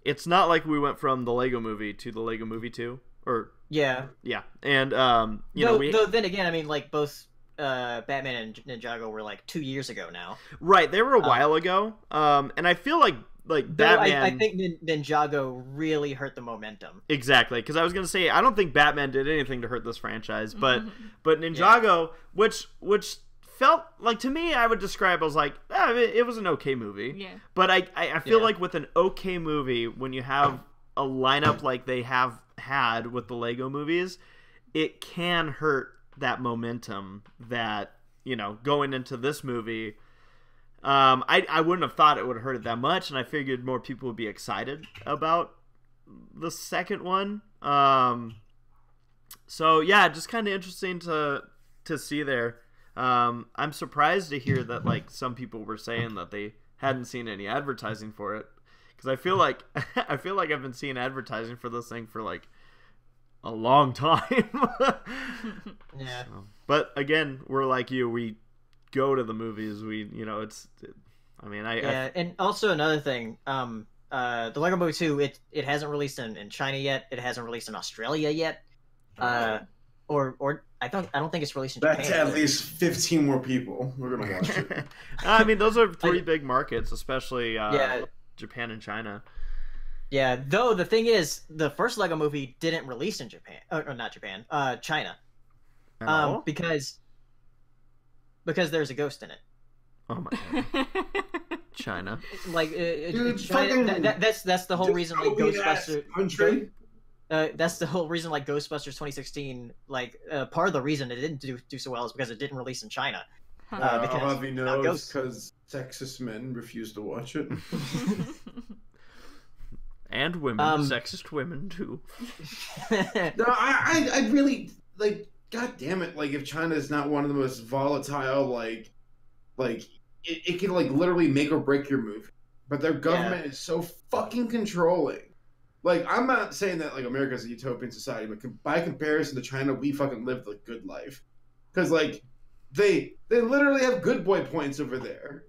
it's not like we went from the Lego Movie to the Lego Movie 2, or yeah. And though then again, I mean, like both Batman and Ninjago were like 2 years ago now. Right, they were a while ago. And I feel like Batman. I think Ninjago really hurt the momentum. Exactly, because I was gonna say I don't think Batman did anything to hurt this franchise, but Ninjago, which felt like, to me, I would describe as like it was an okay movie. Yeah. But I feel like with an okay movie, when you have a lineup like they have had with the Lego movies, it can hurt that momentum that, going into this movie. I wouldn't have thought it would have hurt it that much, and I figured more people would be excited about the second one. So yeah, just kind of interesting to see there. I'm surprised to hear that like some people were saying that they hadn't seen any advertising for it, because I feel like I've been seeing advertising for this thing for like a long time. Yeah. But again, we're like you. We go to the movies. And also another thing, the Lego Movie 2, it hasn't released in China yet. It hasn't released in Australia yet. Or I don't think it's released in Japan. That's at least 15 more people. We're gonna watch it. I mean, those are three big markets, especially Japan and China. Yeah, though the thing is, the first Lego Movie didn't release in Japan, or not Japan, China, because there's a ghost in it. Oh my god, China! Like, China, that's the whole reason. Like Ghostbusters country. That's the whole reason. Like Ghostbusters 2016, like part of the reason it didn't do so well is because it didn't release in China. Avi knows because sexist men refuse to watch it. And women, sexist women too. No, I really like. God damn it! Like, if China is not one of the most volatile, like it can like literally make or break your movie, but their government is so fucking controlling. Like, I'm not saying that like America's a utopian society, but by comparison to China, we fucking live the good life, because like they literally have good boy points over there,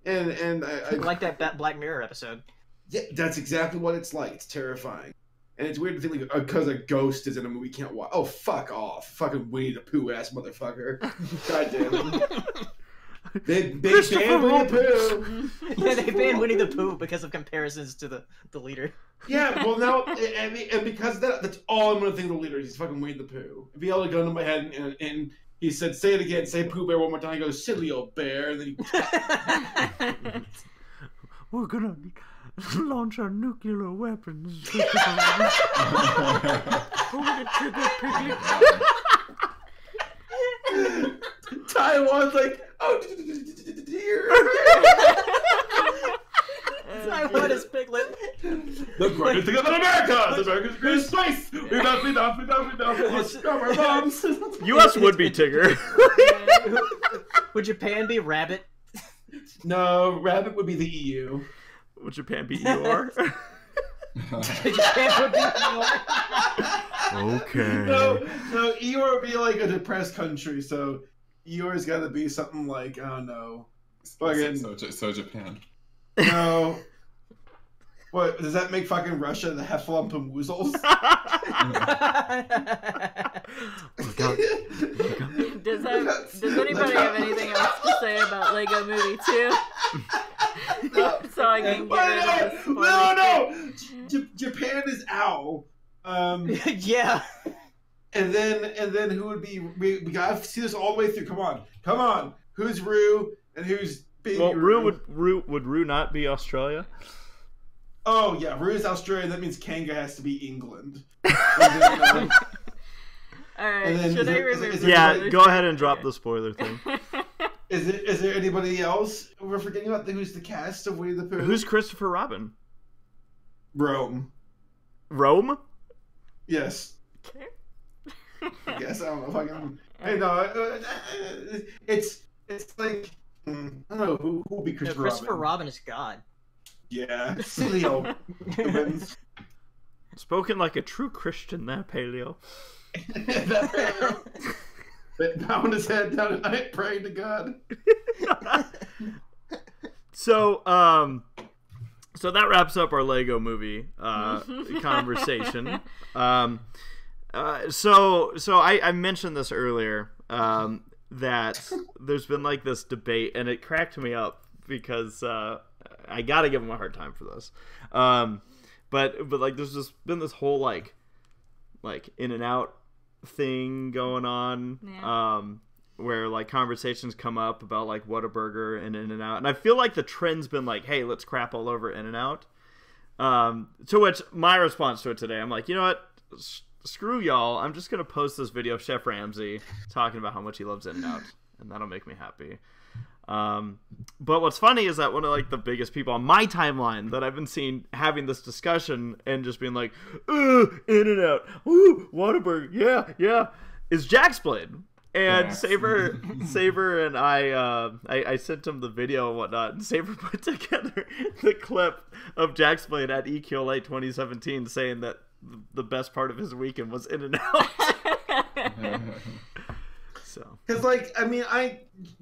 and I like that Black Mirror episode. Yeah, that's exactly what it's like. It's terrifying. And it's weird to think, like, because a ghost is in a movie, we can't watch. Oh, fuck off. Fucking Winnie the Pooh ass motherfucker. God damn it. They banned Winnie the Pooh. Yeah, they banned Winnie the Pooh because of comparisons to the leader. Yeah, well, now, and because that's all I'm going to think of the leader. He's fucking Winnie the Pooh. If he held a gun to my head and he said, say it again, say Pooh Bear one more time, he goes, silly old bear. And then he... We're gonna launch our nuclear weapons. Taiwan's like, oh dear. Taiwan is Piglet. The greatest thing about America! The America's greatest place! We don't stop our bombs! U.S. would be Tigger. Would Japan be Rabbit? No, Rabbit would be the EU. Would Japan be EUR? Japan would be EUR. Okay. No, EUR would be like a depressed country, so EUR's gotta be something like, I don't know. So Japan. No. What, does that make fucking Russia the Heffalump-Woozles? Does anybody have anything else to say about Lego Movie 2? So I can get rid of this. No! Japan is Owl. Yeah. And then who would be? We gotta see this all the way through. Come on. Who's Roo and who's Baby Roo? Would Roo not be Australia? Oh yeah, Roo's Australia. That means Kanga has to be England. Alright, should I remember? Yeah, go ahead and drop the spoiler thing. Is there anybody else we're forgetting about? Who's the cast of Winnie the Pooh? Who's Christopher Robin? Rome. Yes. Okay. I guess I don't know if I can. Hey, no, it's like I don't know who will be Christopher Robin. Christopher Robin is God. Yeah, silly old humans. Spoken like a true Christian, there, Paleo. That bound his head down at night, praying to God. So So that wraps up our Lego movie conversation. So I mentioned this earlier, that there's been like this debate, and it cracked me up because I gotta give him a hard time for this. But like there's just been this whole like In-N-Out thing going on. Yeah. Where like conversations come up about like Whataburger and In-N-Out, and I feel like the trend's been like, hey, let's crap all over In-N-Out. To which my response to it today, I'm like, you know what? Screw y'all. I'm just gonna post this video of Chef Ramsay talking about how much he loves In-N-Out, and that'll make me happy. But what's funny is that one of like the biggest people on my timeline that I've been seeing having this discussion and just being like, In-N-Out, ooh, Whataburger, yeah, is Jaxblade. And Yes. Saber and I sent him the video and whatnot, and Saber put together the clip of Jaxblade at EQLA 2017 saying that the best part of his weekend was In-N-Out. So, Because, like, I mean,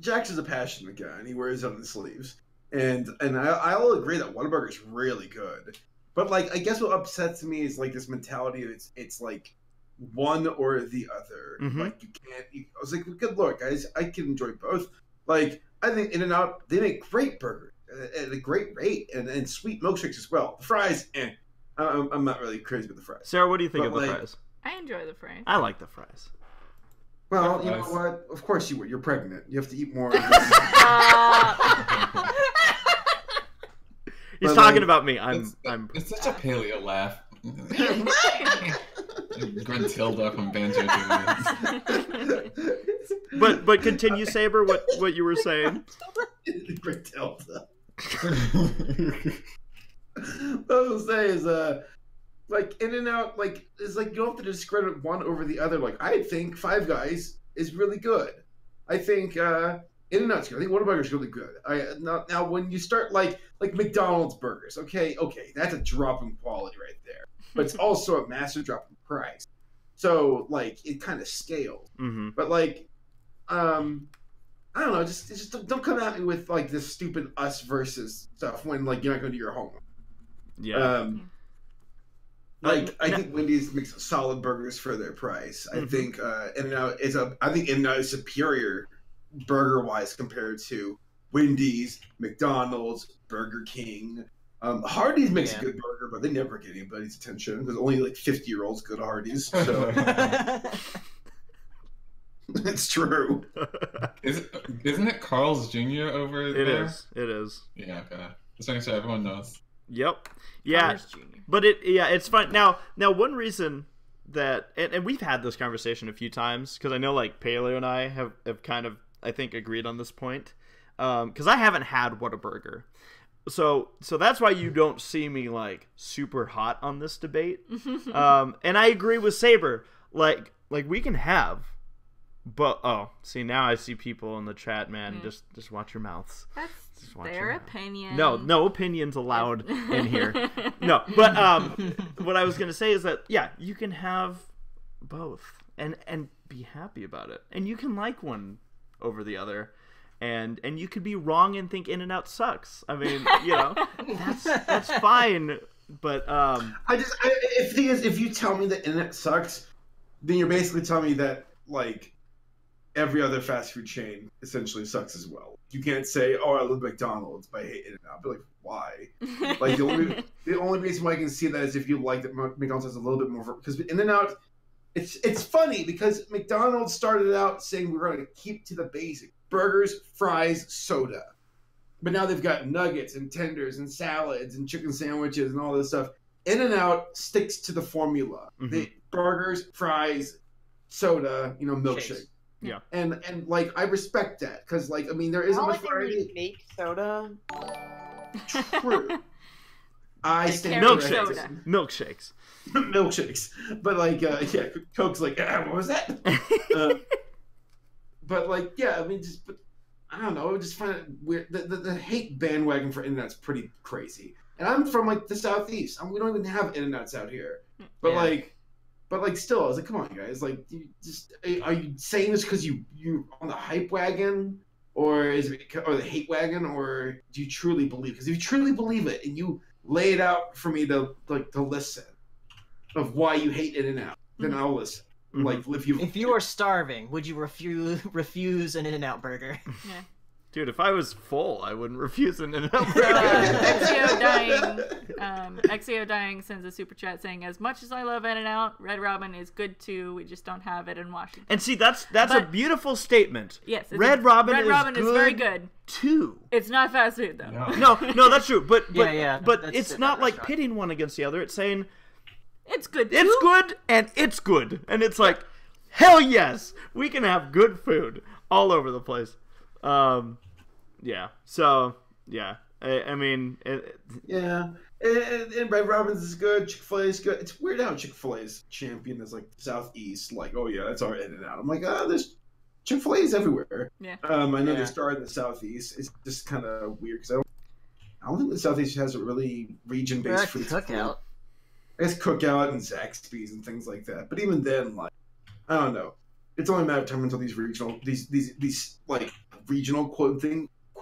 Jax is a passionate guy, and he wears it on his sleeves. And I'll agree that Whataburger is really good. But, like, I guess what upsets me is, like, this mentality of it's like, one or the other. Mhm. Like, you can't... I was like, good lord, guys, I can enjoy both. Like, I think In-N-Out, they make great burgers at a great rate, and sweet milkshakes as well. The fries, I'm not really crazy with the fries. Sarah, what do you think of But, the like, fries? I enjoy the fries. I like the fries. Well, you know Fries. what? Of course you would. You're pregnant. You have to eat more. He's But, talking like, about me. It's such a paleo laugh. Gruntilda from Banjo Kazooie. but continue, Saber, what you were saying. Gruntilda. What I was gonna say is, like In-N-Out, like it's like you don't have to discredit one over the other. Like I think Five Guys is really good. I think In-N-Out's good. I think Whataburger's really good. Now when you start like McDonald's burgers, okay, that's a drop in quality right there, but it's also a massive drop in price. So like it kind of scales. Mm-hmm. But like, I don't know. Just don't come at me with like this stupid us versus stuff when like you're not going to your home. Yeah. Like I think Wendy's makes solid burgers for their price. I think In-N-Out is a superior burger wise compared to Wendy's, McDonald's, Burger King. Hardee's makes a good burger, but they never get anybody's attention because only like 50-year-olds go to Hardee's. So it's true. Isn't it Carl's Jr. over there? It is. Yeah, okay. Just making sure everyone knows. Yep. Yeah. Carl's Jr. But it's fun. Now one reason that and we've had this conversation a few times because I know like Paleo and I have kind of I think agreed on this point because I haven't had Whataburger. So that's why you don't see me like super hot on this debate. And I agree with Saber. Like we can have, but see now I see people in the chat, man. Just watch your mouths. That's watch their your mouth. opinion. No opinions allowed in here. No, but what I was gonna say is that you can have both and be happy about it, and you can like one over the other. And you could be wrong and think In-N-Out sucks. I mean, that's fine. But if you tell me that In-N-Out sucks, then you're basically telling me that like every other fast food chain essentially sucks as well. You can't say, "Oh, I love McDonald's, but I hate In-N-Out." But like, why? Like the only reason why I can see that is if you like that McDonald's has a little bit more because In-N-Out. It's funny because McDonald's started out saying we're going to keep to the basic. Burgers, fries, soda. But now they've got nuggets and tenders and salads and chicken sandwiches and all this stuff. In-N-Out sticks to the formula. The burgers, fries, soda, milkshake. Shakes. Yeah. And like I respect that because like I mean there isn't much variety. Make soda. True. I stand milkshakes. corrected. Milkshakes. Milkshakes. But like Coke's like what was that? But like, I mean, but I don't know. I just find it weird. The hate bandwagon for In-N-Out's pretty crazy. And I'm from like the southeast. We don't even have In-N-Outs out here. But like, still, I was like, come on, guys. Like, are you saying this because you on the hype wagon, or is it or the hate wagon, or do you truly believe? Because if you truly believe it and you lay it out for me to listen of why you hate In-N-Out. Then I'll listen. Like if you are starving, would you refuse an In-N-Out burger? Yeah. Dude, if I was full, I wouldn't refuse an In-N-Out burger. Exio Dying sends a super chat saying, "As much as I love In-N-Out, Red Robin is good too. We just don't have it in Washington." And see, that's a beautiful statement. Yes, Red Robin is very good too. It's not fast food though. No, that's true. But that's it's not like pitting one against the other. It's saying it's good too. It's good and it's good, and it's like, hell yes, we can have good food all over the place. Yeah. So yeah, I mean, yeah. And Red Robin's is good. Chick-fil-A is good. It's weird how Chick-fil-A's champion is like Southeast. Like, oh yeah, that's our In-N-Out. I'm like, there's Chick-fil-A's everywhere. Yeah. I know they started in the Southeast. It's just kind of weird because I don't think the Southeast has a really region-based food. Cookout. I guess Cookout and Zaxby's and things like that. But even then, like, I don't know. It's only a matter of time until these regional, these like regional quote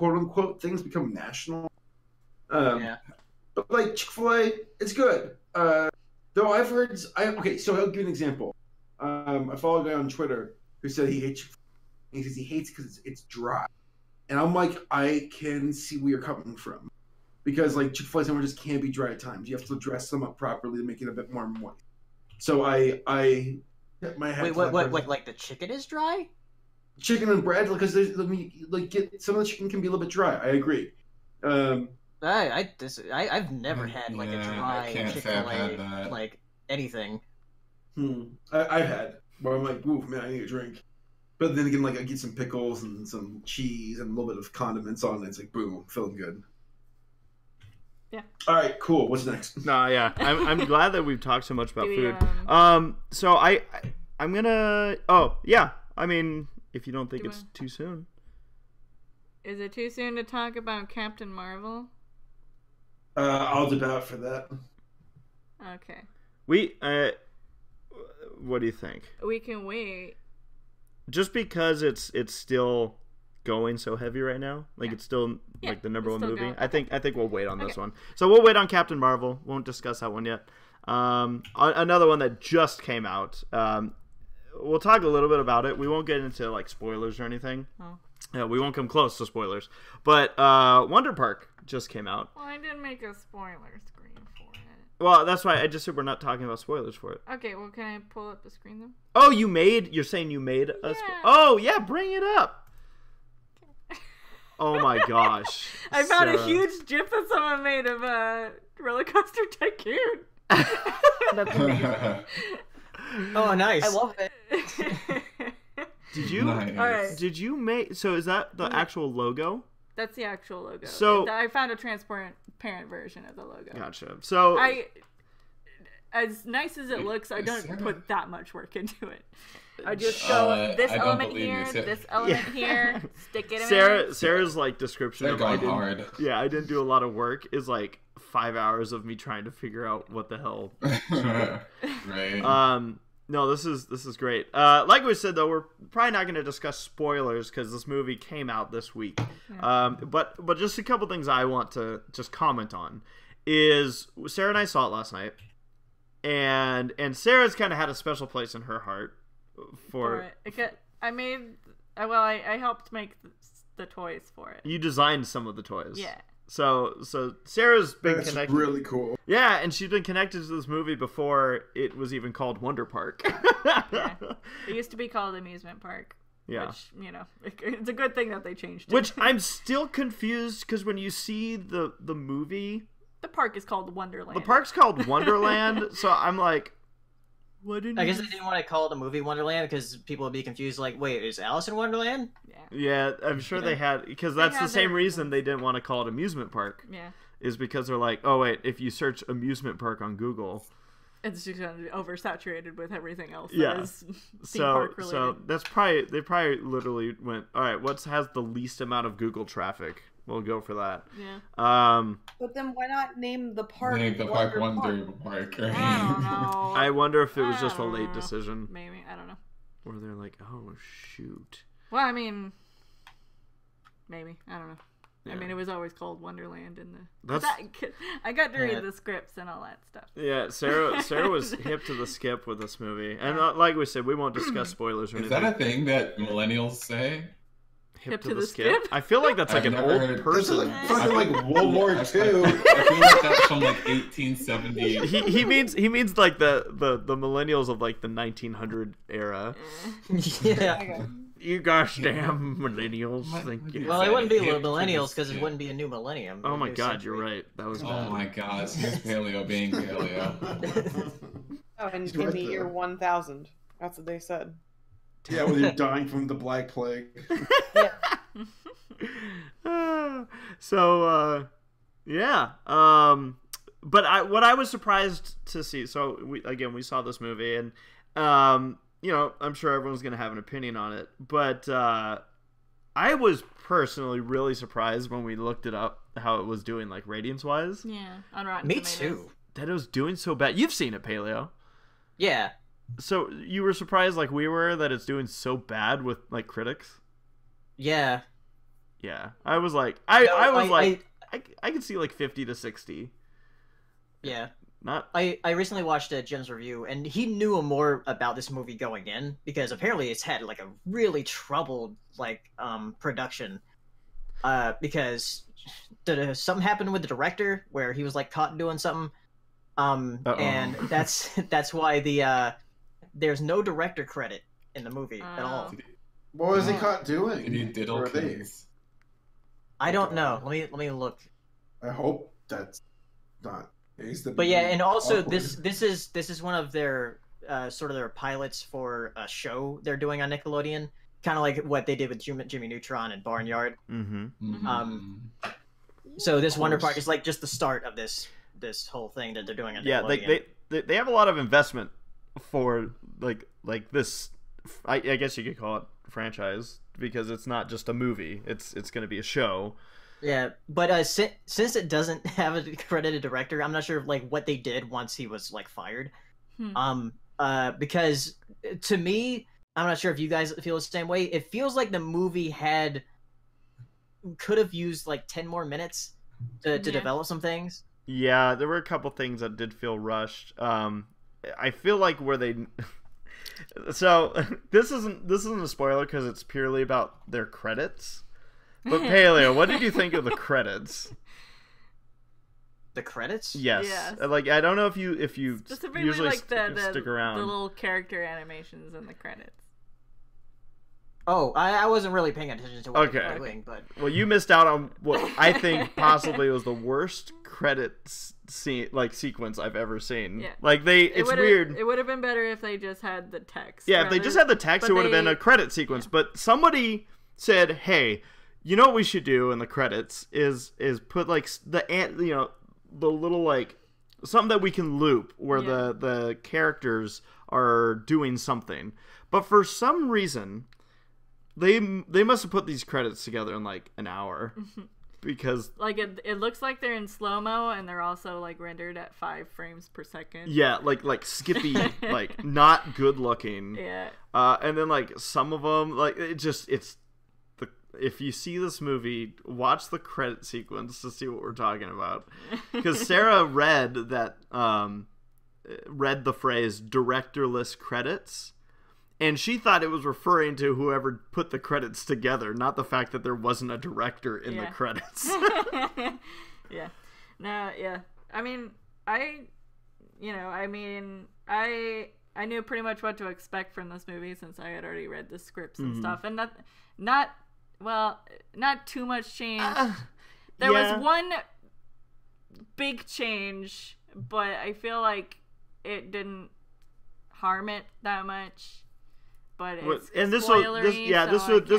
unquote things become national. But like Chick-fil-A, it's good. Though I've heard, okay, so I'll give you an example. I follow a guy on Twitter who said he hates Chick-fil-A. He says he hates it because it's dry. And I'm like, I can see where you're coming from. Because like Chick-fil-A sandwiches can be dry at times. You have to dress them up properly to make it a bit more moist. So I my head. Wait, what? Like the chicken is dry? Chicken and bread, because there's some of the chicken can be a little bit dry. I agree. I've never had like a dry Chick-fil-A like anything. I've had where I'm like, ooh man, I need a drink. But then again, like I get some pickles and some cheese and a little bit of condiments on it. It's like boom, feeling good. Yeah. All right, cool. What's next? No, yeah, I'm glad that we've talked so much about food. So I'm gonna. Oh yeah, I mean, if you don't think it's too soon. Is it too soon to talk about Captain Marvel? I'll devout for that. Okay. What do you think? We can wait. Just because it's still going so heavy right now, like it's still like the number one movie. Going. I think we'll wait on this one. So we'll wait on Captain Marvel. Won't discuss that one yet. Another one that just came out. We'll talk a little bit about it. We won't get into like spoilers or anything. Oh. We won't come close to spoilers. But Wonder Park just came out. Well, I didn't make a spoiler screen for it. Well, that's why I just said we're not talking about spoilers for it. Okay, well, can I pull up the screen then? Oh, you're saying you made a Oh, yeah, bring it up. Oh my gosh. I found a huge GIF that someone made of Roller Coaster Tycoon. That's amazing. Oh, nice. I love it. Did you? Nice. All right. Did you make? So is that the actual logo? That's the actual logo. So I found a transparent version of the logo. Gotcha. So as nice as it looks, I don't put that much work into it. I just go this element here, this element here, stick it in. Sarah's like description They're of going hard. Yeah, I didn't do a lot of work is like 5 hours of me trying to figure out what the hell. Right. No, this is great. Like we said though, we're probably not going to discuss spoilers because this movie came out this week. Yeah. But just a couple things I want to just comment on is Sarah and I saw it last night, and Sarah's kind of had a special place in her heart for it. I helped make the toys for it. You designed some of the toys. Yeah. So Sarah's been That's connected. really cool. Yeah, and she's been connected to this movie before it was even called Wonder Park. Yeah. It used to be called Amusement Park. Yeah. Which, it's a good thing that they changed it. Which I'm still confused because when you see the movie, the park is called Wonderland. The park's called Wonderland, so I'm like, what didn't I guess they didn't want to call it a movie Wonderland because people would be confused. Like, wait, is Alice in Wonderland? Yeah, I'm sure they had because that's the same reason they didn't want to call it amusement park. Yeah, is because they're like, oh wait, if you search amusement park on Google, it's just going to be oversaturated with everything else. Yeah, is theme park related. So that's they probably literally went, all right, what has the least amount of Google traffic? We'll go for that. Yeah. But then why not name the park? Name the park Wonder Park. Right? I don't know. I wonder if it was just a late decision. Maybe, I don't know. Or they're like, oh shoot. Well, I mean, maybe, I don't know. I mean, it was always called Wonderland in the. That's... I got to read the scripts and all that stuff. Yeah, Sarah was hip to the skip with this movie, and like we said, we won't discuss spoilers or anything. Is that a thing that millennials say? Hip to the skip? I feel like that's like an old person. Something like World War II. I feel like that's from like 1870. He means like the millennials of like the 1900 era. Yeah. You gosh damn millennials. Thank you. Well, it wouldn't be millennials because it wouldn't be a new millennium. Oh my god, you're right. That was bad. Oh my god, here's paleo being paleo. Oh, and in the year 1000. That's what they said. Yeah, when you're dying from the Black Plague. So, yeah. But what I was surprised to see, so we saw this movie, and you know, I'm sure everyone's gonna have an opinion on it, but I was personally really surprised when we looked it up how it was doing, like ratings wise. Yeah, on Rotten Me Tomatoes. too. That it was doing so bad. You've seen it, Paleo. Yeah. So you were surprised, like we were, that it's doing so bad with like critics. Yeah. Yeah, I was like, I could see like 50 to 60. Yeah. Not. I recently watched Jim's review, and he knew more about this movie going in because apparently it's had like a really troubled like production. Because something happened with the director where he was like caught doing something. And that's why there's no director credit in the movie at all. What was he caught doing? Did he diddle things? I don't know. Let me look. I hope that's not. But yeah, and also this is one of their sort of their pilots for a show they're doing on Nickelodeon, kind of like what they did with Jimmy Neutron and Barnyard. So this Wonder Park is like just the start of this whole thing that they're doing on Nickelodeon. Yeah, they have a lot of investment for like this. I guess you could call it franchise because it's not just a movie. It's going to be a show. Yeah, but since it doesn't have a credited director, I'm not sure like what they did once he was like fired. Because to me, I'm not sure if you guys feel the same way. It feels like the movie could have used like 10 more minutes to develop some things. Yeah, there were a couple things that did feel rushed. I feel like where they so this isn't a spoiler because it's purely about their credits. But Paleo, what did you think of the credits? The credits? Yes. Like I don't know if you specifically usually like stick around. The little character animations in the credits. Oh, I wasn't really paying attention to what they were doing, but well, you missed out on what I think possibly was the worst credits sequence I've ever seen. Yeah. Like it's weird. It would have been better if they just had the text. Yeah, if they just had the text, it would have been a credit sequence. Yeah. But somebody said, "Hey, you know what we should do in the credits is put like the little like something that we can loop where the characters are doing something." But for some reason, they must have put these credits together in like an hour because like it looks like they're in slow-mo and they're also like rendered at 5 frames per second. Yeah, like skippy, like not good looking. Yeah. And then like some of them like if you see this movie, watch the credit sequence to see what we're talking about. Because Sarah read the phrase "directorless credits," and she thought it was referring to whoever put the credits together, not the fact that there wasn't a director in the credits. Yeah. No, yeah. I mean, I knew pretty much what to expect from this movie since I had already read the scripts and stuff, and not too much change. There was one big change, but I feel like it didn't harm it that much. But this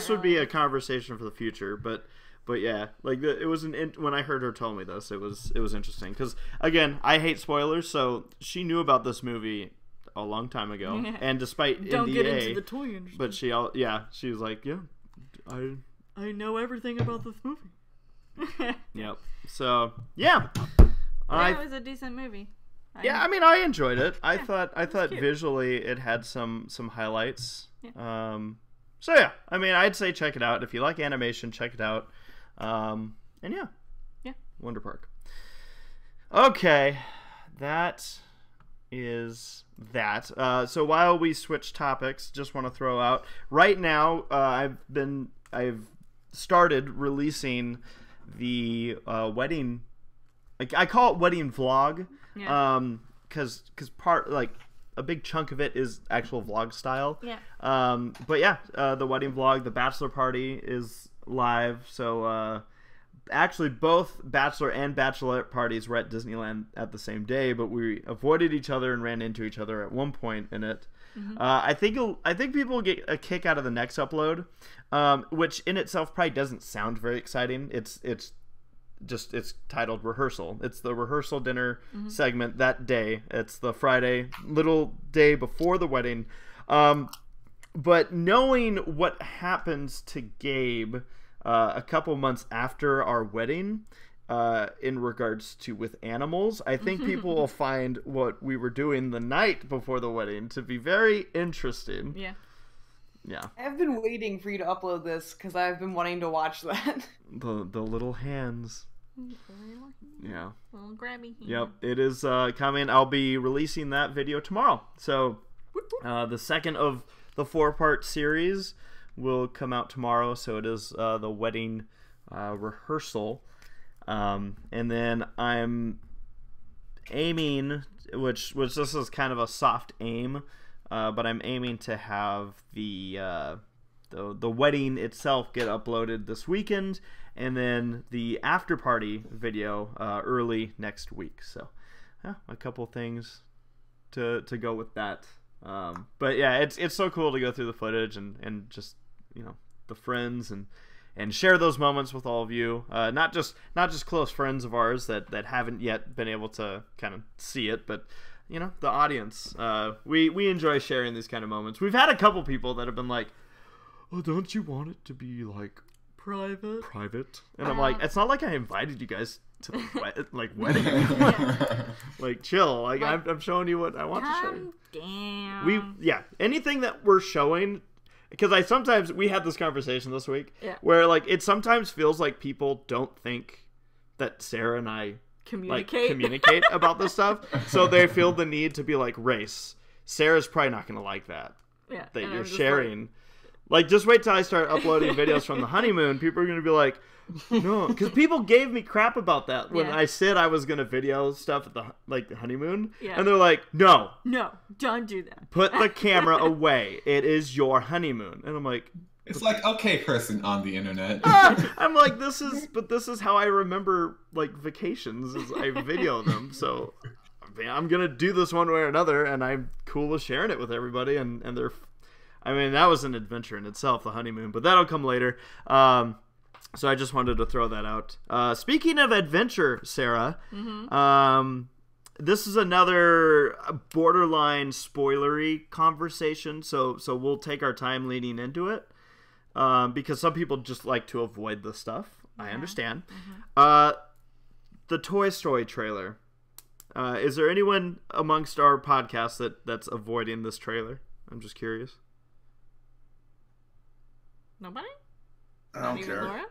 would be a conversation for the future. But yeah, like it was when I heard her tell me this, it was interesting because again, I hate spoilers, so she knew about this movie a long time ago, and despite don't NDA, get into the toy industry. But she was like, I know everything about this movie. Yep. So yeah, it was a decent movie. I mean, I enjoyed it. I thought visually it had some highlights. Yeah. So yeah, I mean, I'd say check it out if you like animation. Check it out. And yeah. Yeah. Wonder Park. Okay. That is that. So while we switch topics, just want to throw out right now, I've started releasing the wedding, like I call it wedding vlog. Yeah. Cause part, like, a big chunk of it is actual vlog style. Yeah. But yeah, the wedding vlog, the bachelor party is live. So, actually both bachelor and bachelorette parties were at Disneyland at the same day, but we avoided each other and ran into each other at one point in it. Mm-hmm. I think people will get a kick out of the next upload, which in itself probably doesn't sound very exciting. It's titled Rehearsal. It's the rehearsal dinner segment that day. It's the Friday, little day before the wedding. But knowing what happens to Gabe a couple months after our wedding, in regards to with animals, I think people will find what we were doing the night before the wedding to be very interesting. Yeah. Yeah. I've been waiting for you to upload this because I've been wanting to watch that. The little hands. Yeah. Little grabby hand. Yep. It is coming. I'll be releasing that video tomorrow. So the second of the 4-part series will come out tomorrow. So it is the wedding rehearsal. And then I'm aiming, which this is kind of a soft aim, but I'm aiming to have the wedding itself get uploaded this weekend, and then the after party video early next week. So yeah, a couple things to go with that. But yeah, it's so cool to go through the footage and just, you know, the friends and share those moments with all of you. Not just close friends of ours that haven't yet been able to kind of see it, but you know, the audience. We enjoy sharing these kind of moments. We've had a couple people that have been like, "Oh, don't you want it to be like private?" And I'm like, it's not like I invited you guys to the wedding. Like, chill. Like, I'm showing you what I want to show you. Damn. Anything that we're showing, because we had this conversation this week, where like it sometimes feels like people don't think that Sarah and I communicate about this stuff, so they feel the need to be like, Race, Sarah's probably not gonna like that you're sharing. Like, just wait till I start uploading videos from the honeymoon. People are going to be like, no. Because people gave me crap about that when I said I was going to video stuff at the honeymoon. Yeah. And they're like, no. No, don't do that. Put the camera away. It is your honeymoon. And I'm like... It's like, okay, person on the internet. I'm like, this is how I remember, like, vacations, is I video them. So, I'm going to do this one way or another, and I'm cool with sharing it with everybody, and they're... I mean, that was an adventure in itself, the honeymoon, but that'll come later. So I just wanted to throw that out. Speaking of adventure, Sarah, this is another borderline spoilery conversation, so we'll take our time leading into it, because some people just like to avoid this stuff. I understand. The Toy Story trailer. Is there anyone amongst our podcast that's avoiding this trailer? I'm just curious. Nobody? I don't care. Laura?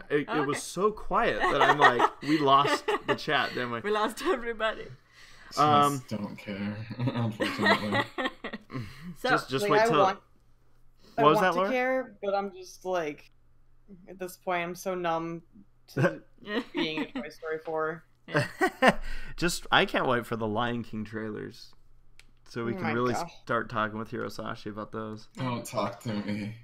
It was so quiet that I'm like, we lost the chat, didn't we? We lost everybody. Just don't care, unfortunately. So, just wait till... What was that, Laura? I want to care, but I'm just like, at this point, I'm so numb to being a Toy Story 4. I can't wait for the Lion King trailers. So we can really start talking with Hirosashi about those. Don't talk to me.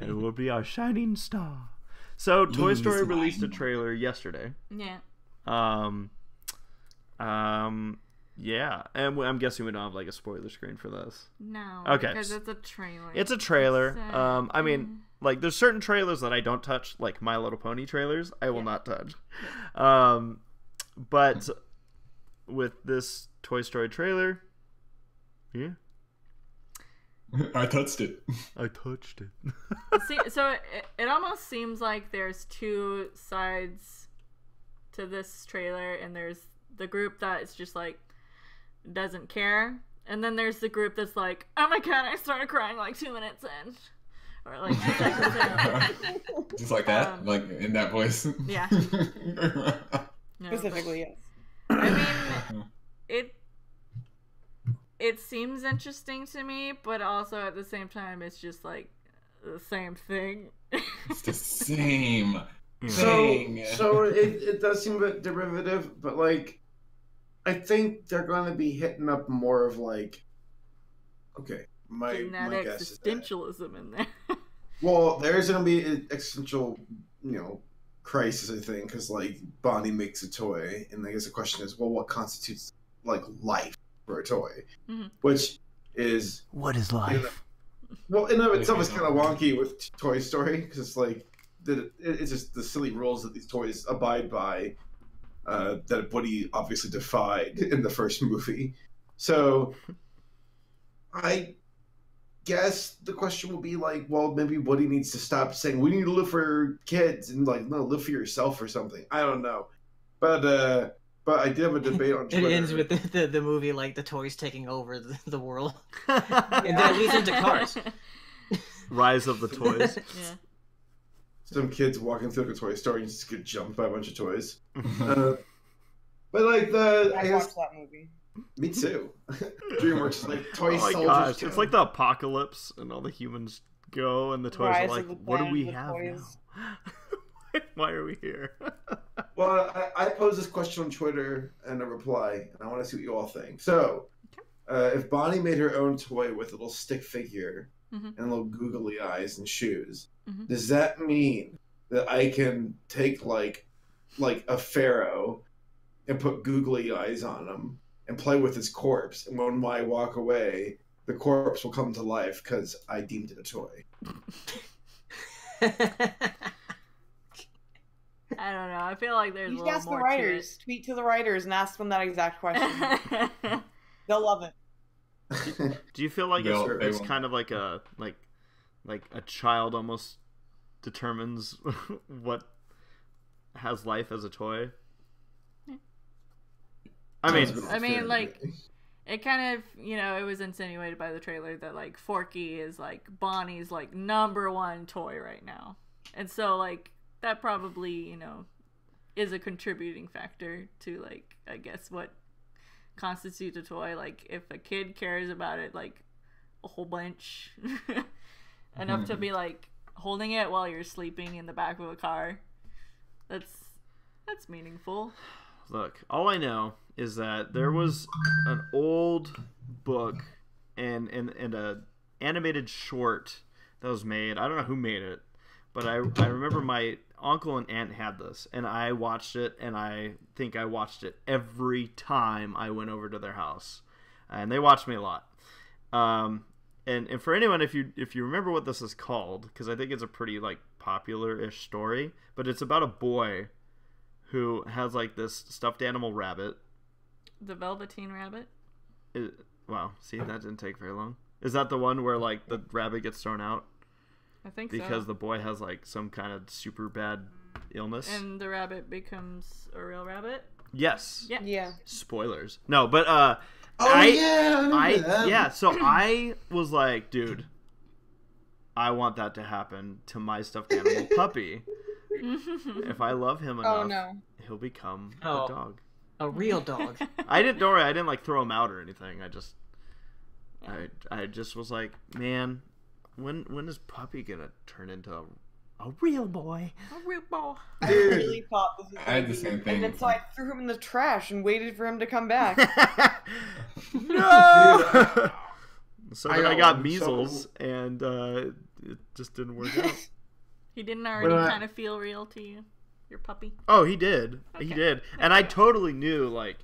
It will be our shining star. So Toy Story released a trailer yesterday. Yeah. Yeah, and I'm guessing we don't have like a spoiler screen for this. No. Okay. Because it's a trailer. It's a trailer. I mean, like, there's certain trailers that I don't touch, like My Little Pony trailers. I will not touch. But with this Toy Story trailer, I touched it. See, so it almost seems like there's two sides to this trailer, and there's the group that is just like doesn't care, and then there's the group that's like, oh my god, I started crying like 2 minutes in, Or like she's like just like that, like in that voice. Yeah. No, Specifically, yes. I mean, it seems interesting to me, but also at the same time, it's just like the same thing. It's the same So, thing. so it does seem a bit derivative, but like, I think they're going to be hitting up more of like, okay, my Genetic guess is that. existentialism in there. Well, there's going to be an existential, crisis, I think, because like Bonnie makes a toy, and I guess the question is, well, what constitutes like life for a toy? Mm-hmm. Which is What is life? well, in and of itself, it's kind of wonky with Toy Story because it's like it's just the silly rules that these toys abide by that Woody obviously defied in the first movie. So I guess the question will be like, well, maybe Woody needs to stop saying we need to live for kids and like no, live for yourself or something. I don't know, but I did have a debate on Twitter. It ends with the movie like the toys taking over the world, and then it leads into Cars. Rise of the toys. Yeah. Some kids walking through a toy store and just get jumped by a bunch of toys. But like I watched that movie. me too. DreamWorks is like toy Oh my soldiers. gosh, too. it's like the apocalypse and all the humans go and the toys Rise are of like, the what do Planet we of the have Toys. now? Why are we here? Well, I posed this question on Twitter and a reply, and I want to see what you all think. So, if Bonnie made her own toy with a little stick figure and little googly eyes and shoes, does that mean that I can take like a pharaoh and put googly eyes on him and play with his corpse, and when I walk away, the corpse will come to life because I deemed it a toy? I don't know. I feel like there's You a should little ask the more writers. Tweet to the writers and ask them that exact question. They'll love it. Do you feel like They it's won't. kind of like a a child almost determines what has life as a toy? I mean, like, it kind of, it was insinuated by the trailer that, like, Forky is, like, Bonnie's, like, #1 toy right now. And so, like, that probably, is a contributing factor to, like, I guess what constitutes a toy. Like, if a kid cares about it, like, a whole bunch, enough to be, like, holding it while you're sleeping in the back of a car, that's meaningful. Look, all I know is that there was an old book and a animated short that was made. I don't know who made it, but I remember my uncle and aunt had this, and I watched it, and I think I watched it every time I went over to their house, and they watched me a lot. And for anyone, if you remember what this is called, because I think it's a pretty like popular-ish story, but it's about a boy who has like this stuffed animal rabbit. The Velveteen Rabbit? Wow, see, that didn't take very long. Is that the one where like the rabbit gets thrown out? I think Because so. the boy has like some kind of super bad illness? And the rabbit becomes a real rabbit? Yes. Yeah. Yeah. Spoilers. No, but I remember that. yeah, so I was like, dude, I want that to happen to my stuffed animal puppy. If I love him enough, Oh no. he'll become Oh. a dog. A real dog. Don't worry, I didn't like throw him out or anything. I just was like, man, when is Puppy gonna turn into a real boy? A real boy. I really thought this was I had gonna the be- same thing. And then so I threw him in the trash and waited for him to come back. No! So then I got one. measles, and it just didn't work out. He didn't already But, kind of feel real to you? Your puppy? Oh, he did. He Okay. did. And I totally knew, like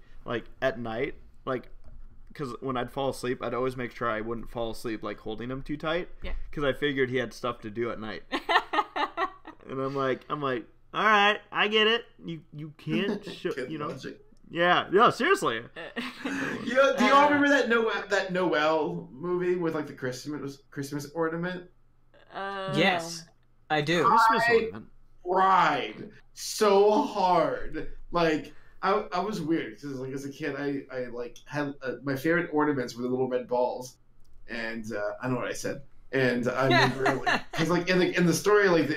at night, like, because when I'd fall asleep, I'd always make sure I wouldn't fall asleep, like, holding him too tight. Yeah. Because I figured he had stuff to do at night. And I'm like, all right, I get it. You can't show, Kid logic. Yeah, seriously. Do y'all remember that Noel movie with like the Christmas ornament? Yes, I do. Christmas I- ornament. Cried so hard. Like I was weird because like as a kid I like had my favorite ornaments were the little red balls, and I don't know what I said. And I remember, because like in the story, like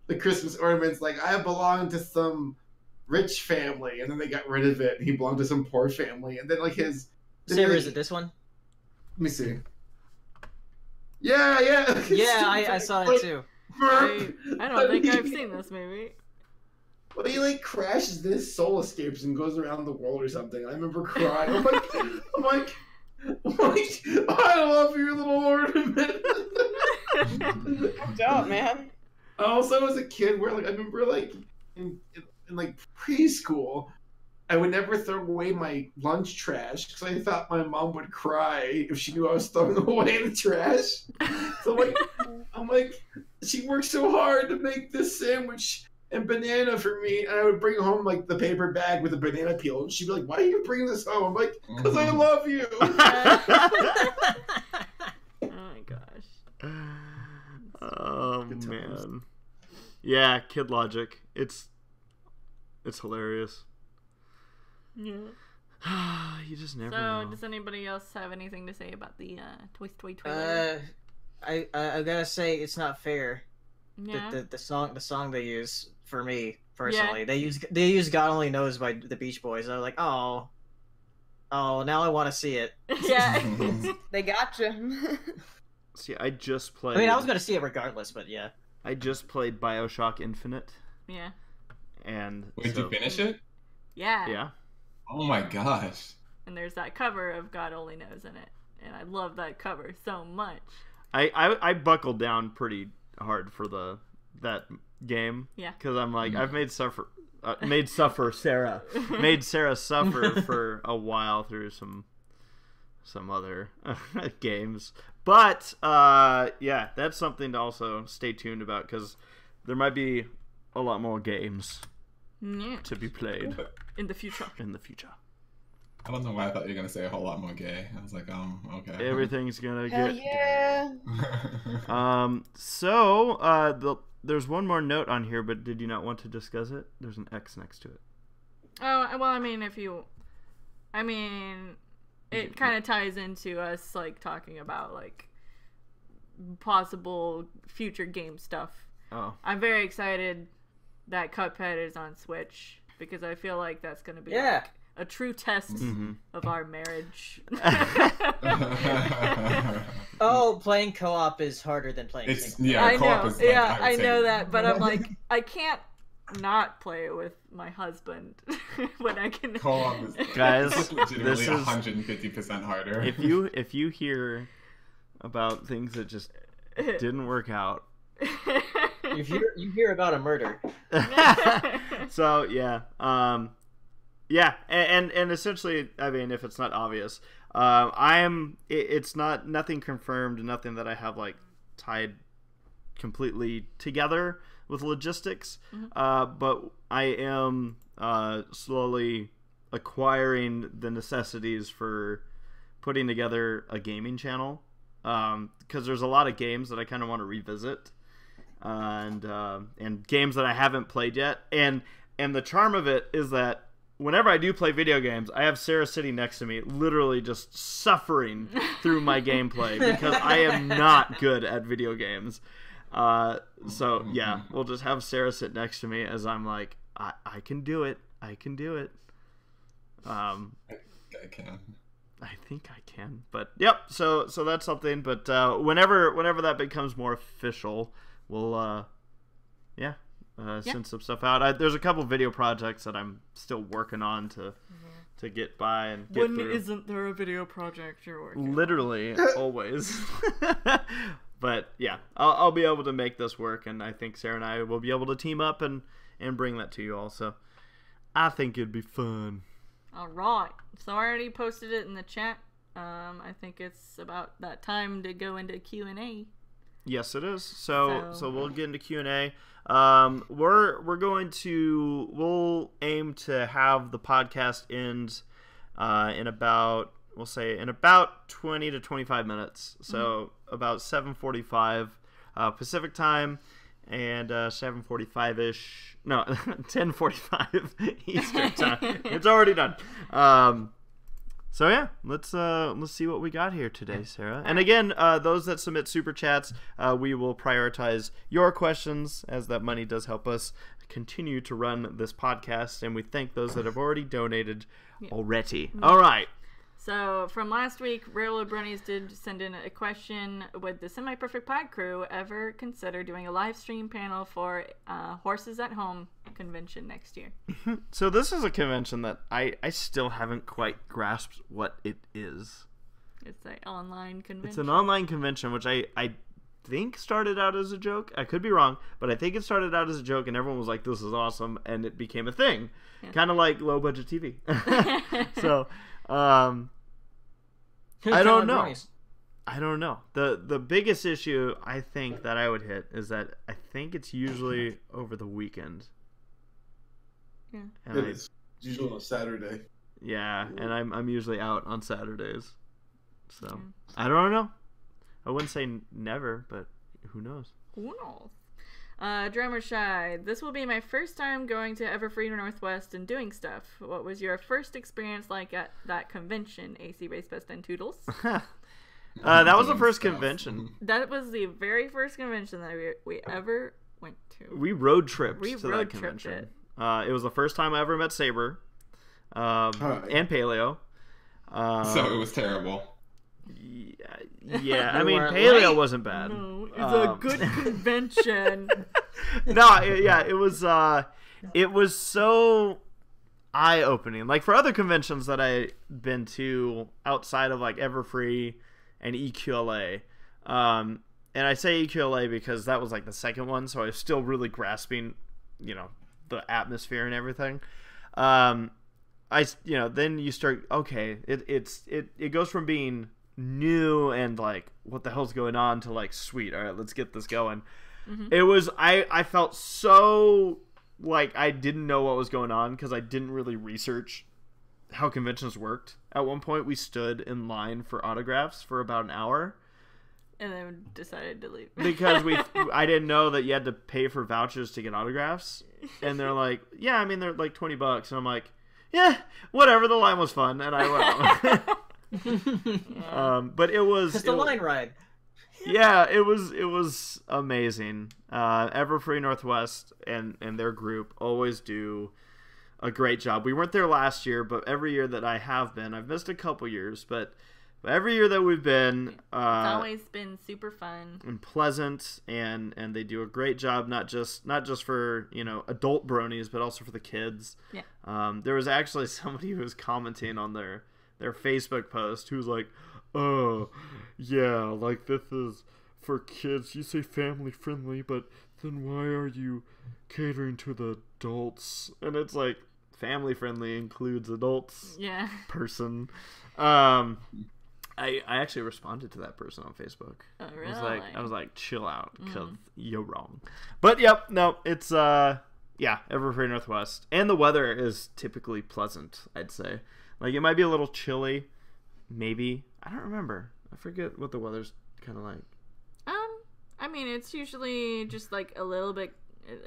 the Christmas ornaments, like I belong to some rich family, and then they got rid of it. And he belonged to some poor family, and then like his. Saber, is it this one? Let me see. Yeah. Yeah, I saw it too. I don't think I've seen this movie. Well, he like crashes, then his soul escapes and goes around the world or something. I remember crying. I'm like, I love your little ornament. Dope, man. Also, as a kid, where like I remember like in like preschool, I would never throw away my lunch trash because I thought my mom would cry if she knew I was throwing away the trash. So I'm like, she worked so hard to make this sandwich and banana for me, and I would bring home like the paper bag with the banana peel, and she'd be like, "Why are you bringing this home?" I'm like, "Because I love you." Oh my gosh. Oh man. Yeah, kid logic. It's hilarious. Yeah. You just never So, know. does anybody else have anything to say about the Toy Story trailer? I gotta say it's not fair. Yeah. The song they use for me personally, they use God Only Knows by the Beach Boys. I was like, oh, now I want to see it. Yeah. They gotcha. See, I just played. I mean, I was gonna see it regardless, but yeah. I just played BioShock Infinite, Yeah. and Did you finish it? Yeah. Yeah. Oh my gosh. And there's that cover of God Only Knows in it, and I love that cover so much. I buckled down pretty hard for that game. Yeah. Because I'm like, I've made Sarah suffer for a while through some other games. But yeah, that's something to also stay tuned about, because there might be a lot more games to be played in the future. I don't know why I thought you were gonna say a whole lot more gay. I was like, okay. Everything's gonna Hell get yeah. So there's one more note on here, but did you not want to discuss it? There's an X next to it. Oh, well, I mean, it kind of ties into us, like, talking about, like, possible future game stuff. Oh. I'm very excited that Cuphead is on Switch, because I feel like that's going to be, Yeah. like, a true test of our marriage. Oh, playing co-op is harder than playing single. I co-op know, is like, I know that, but I'm like, I can't not play it with my husband when I can. Co-op is Guys, legitimately this is 150% harder. If you hear about things that just didn't work out. You hear about a murder. So yeah, yeah, and essentially, I mean, if it's not obvious, it's nothing confirmed, nothing that I have like tied completely together with logistics, but I am slowly acquiring the necessities for putting together a gaming channel, because there's a lot of games that I kind of want to revisit, and games that I haven't played yet, and the charm of it is that whenever I do play video games, I have Sarah sitting next to me, literally just suffering through my gameplay, because I am not good at video games. So yeah, we'll just have Sarah sit next to me as I'm like, I can do it. I can do it. I can. I think I can. But yep. So that's something. But whenever that becomes more official, we'll send some stuff out. There's a couple video projects that I'm still working on to get by and get through. Isn't there a video project you're working on? Literally, always. But yeah, I'll be able to make this work, and I think Sarah and I will be able to team up and bring that to you all. So I think it'd be fun. All right. So I already posted it in the chat. I think it's about that time to go into Q&A. Yes, it is. So we'll get into Q&A. We'll aim to have the podcast end in about 20 to 25 minutes. So about 7:45 Pacific time and 7:45-ish. No, 10:45 Eastern time. It's already done. So yeah, let's see what we got here today, Sarah. And again, those that submit super chats, we will prioritize your questions, as that money does help us continue to run this podcast. And we thank those that have already donated already. Mm-hmm. All right. So from last week, Railroad Bronies did send in a question: would the Semi Perfect Pod crew ever consider doing a live stream panel for Horses at Home convention next year? So this is a convention that I still haven't quite grasped what it is. It's an online convention. It's an online convention, which I think started out as a joke. I could be wrong, but I think it started out as a joke, and everyone was like, "This is awesome," and it became a thing, kind of like low budget TV. So. I don't know. I don't know. The biggest issue I think that I would hit is that I think it's usually over the weekend. Yeah. And it's usually on a Saturday. Yeah, and I'm usually out on Saturdays. So I don't know. I wouldn't say never, but who knows? Who knows? Drummer Shy, this will be my first time going to Everfree Northwest and doing stuff. What was your first experience like at that convention, ACRacebest and Toodles? That was the first convention. That was the very first convention that we ever went to. We road tripped to that convention. It was the first time I ever met Saber and Paleo. So it was terrible. Yeah. I mean, Paleo wasn't bad. No, it's a good convention. It was so eye-opening. Like, for other conventions that I've been to outside of, like, Everfree and EQLA, and I say EQLA because that was, like, the second one, so I was still really grasping, the atmosphere and everything. Then you start, okay, it goes from being new and like what the hell's going on to like, sweet, all right, let's get this going. It was I felt so like I didn't know what was going on because I didn't really research how conventions worked. At one point we stood in line for autographs for about an hour and then decided to leave because I didn't know that you had to pay for vouchers to get autographs, and they're like, yeah, I mean, they're like $20, and I'm like, yeah, whatever, the line was fun, and I went. But it was just a line ride. Yeah, it was amazing. Everfree Northwest and their group always do a great job. We weren't there last year, but every year that I have been, I've missed a couple years, but every year that we've been, it's always been super fun and pleasant, and they do a great job, not just for adult bronies, but also for the kids. Yeah. There was actually somebody who was commenting on their Facebook post who was like, oh yeah, like, this is for kids, you say family friendly, but then why are you catering to the adults? And it's like, family friendly includes adults. Yeah. Person. I actually responded to that person on Facebook. Oh, really? I was like, chill out, because you're wrong. But yep, no, it's Everfree Northwest, and the weather is typically pleasant, I'd say. Like, it might be a little chilly, maybe. I don't remember. I forget what the weather's kind of like. I mean, it's usually just like a little bit.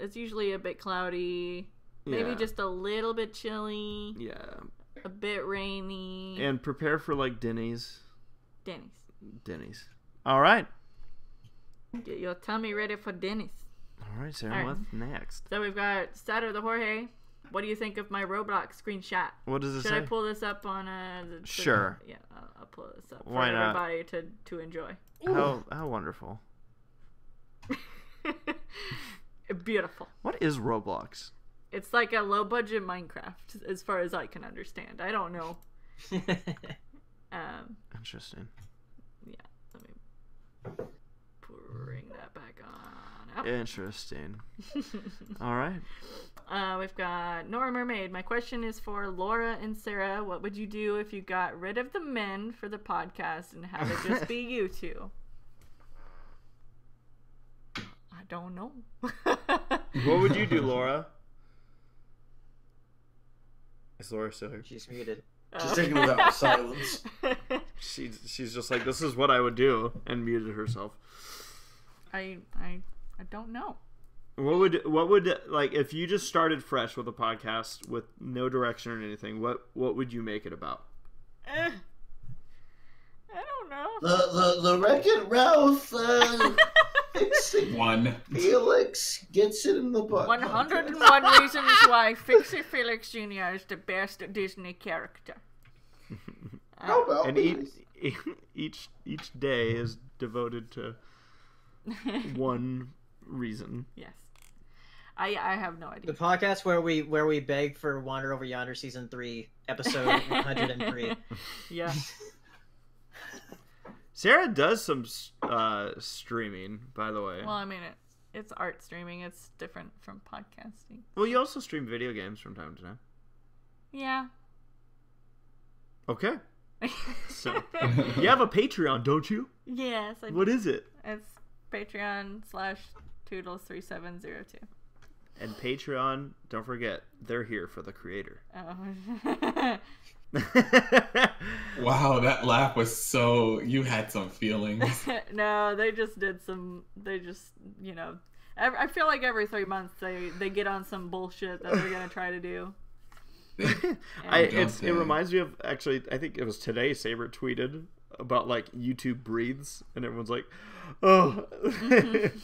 It's usually a bit cloudy, maybe just a little bit chilly. Yeah. A bit rainy. And prepare for like Denny's. Denny's. All right. Get your tummy ready for Denny's. All right, Sarah. What's next? So we've got Sato the Jorge. What do you think of my Roblox screenshot? What does it say? Should I pull this up on Sure. Yeah, I'll pull this up Why for not? everybody to enjoy. How wonderful. Beautiful. What is Roblox? It's like a low budget Minecraft, as far as I can understand. I don't know. Interesting. Yeah, let me bring that back on up. Interesting. All right. We've got Nora Mermaid. My question is for Laura and Sarah. What would you do if you got rid of the men for the podcast and have it just be you two? I don't know. What would you do, Laura? Is Laura still here? She's muted. She's taking it out with silence. She's just like, this is what I would do, and muted herself. I don't know. What would like, if you just started fresh with a podcast with no direction or anything, what would you make it about? I don't know. The Wreck-It Ralph One. Felix gets it in the butt. 101 reasons why Fix It Felix Jr. is the best Disney character. How about And each day is devoted to one reason. Yes. I have no idea. The podcast where we beg for Wander Over Yonder season 3, episode 103. Yeah. Sarah does some streaming, by the way. Well, I mean, it's art streaming. It's different from podcasting. Well, you also stream video games from time to time. Yeah. Okay. So you have a Patreon, don't you? Yes. What is it? It's Patreon/Toodles3702. And Patreon, don't forget, they're here for the creator. Oh. Wow, that laugh was so... You had some feelings. No, they just did some... They just, you know... I feel like every 3 months they get on some bullshit that they're going to try to do. It reminds me of, actually, I think it was today, Saber tweeted about, like, YouTube breathes, and everyone's like, oh.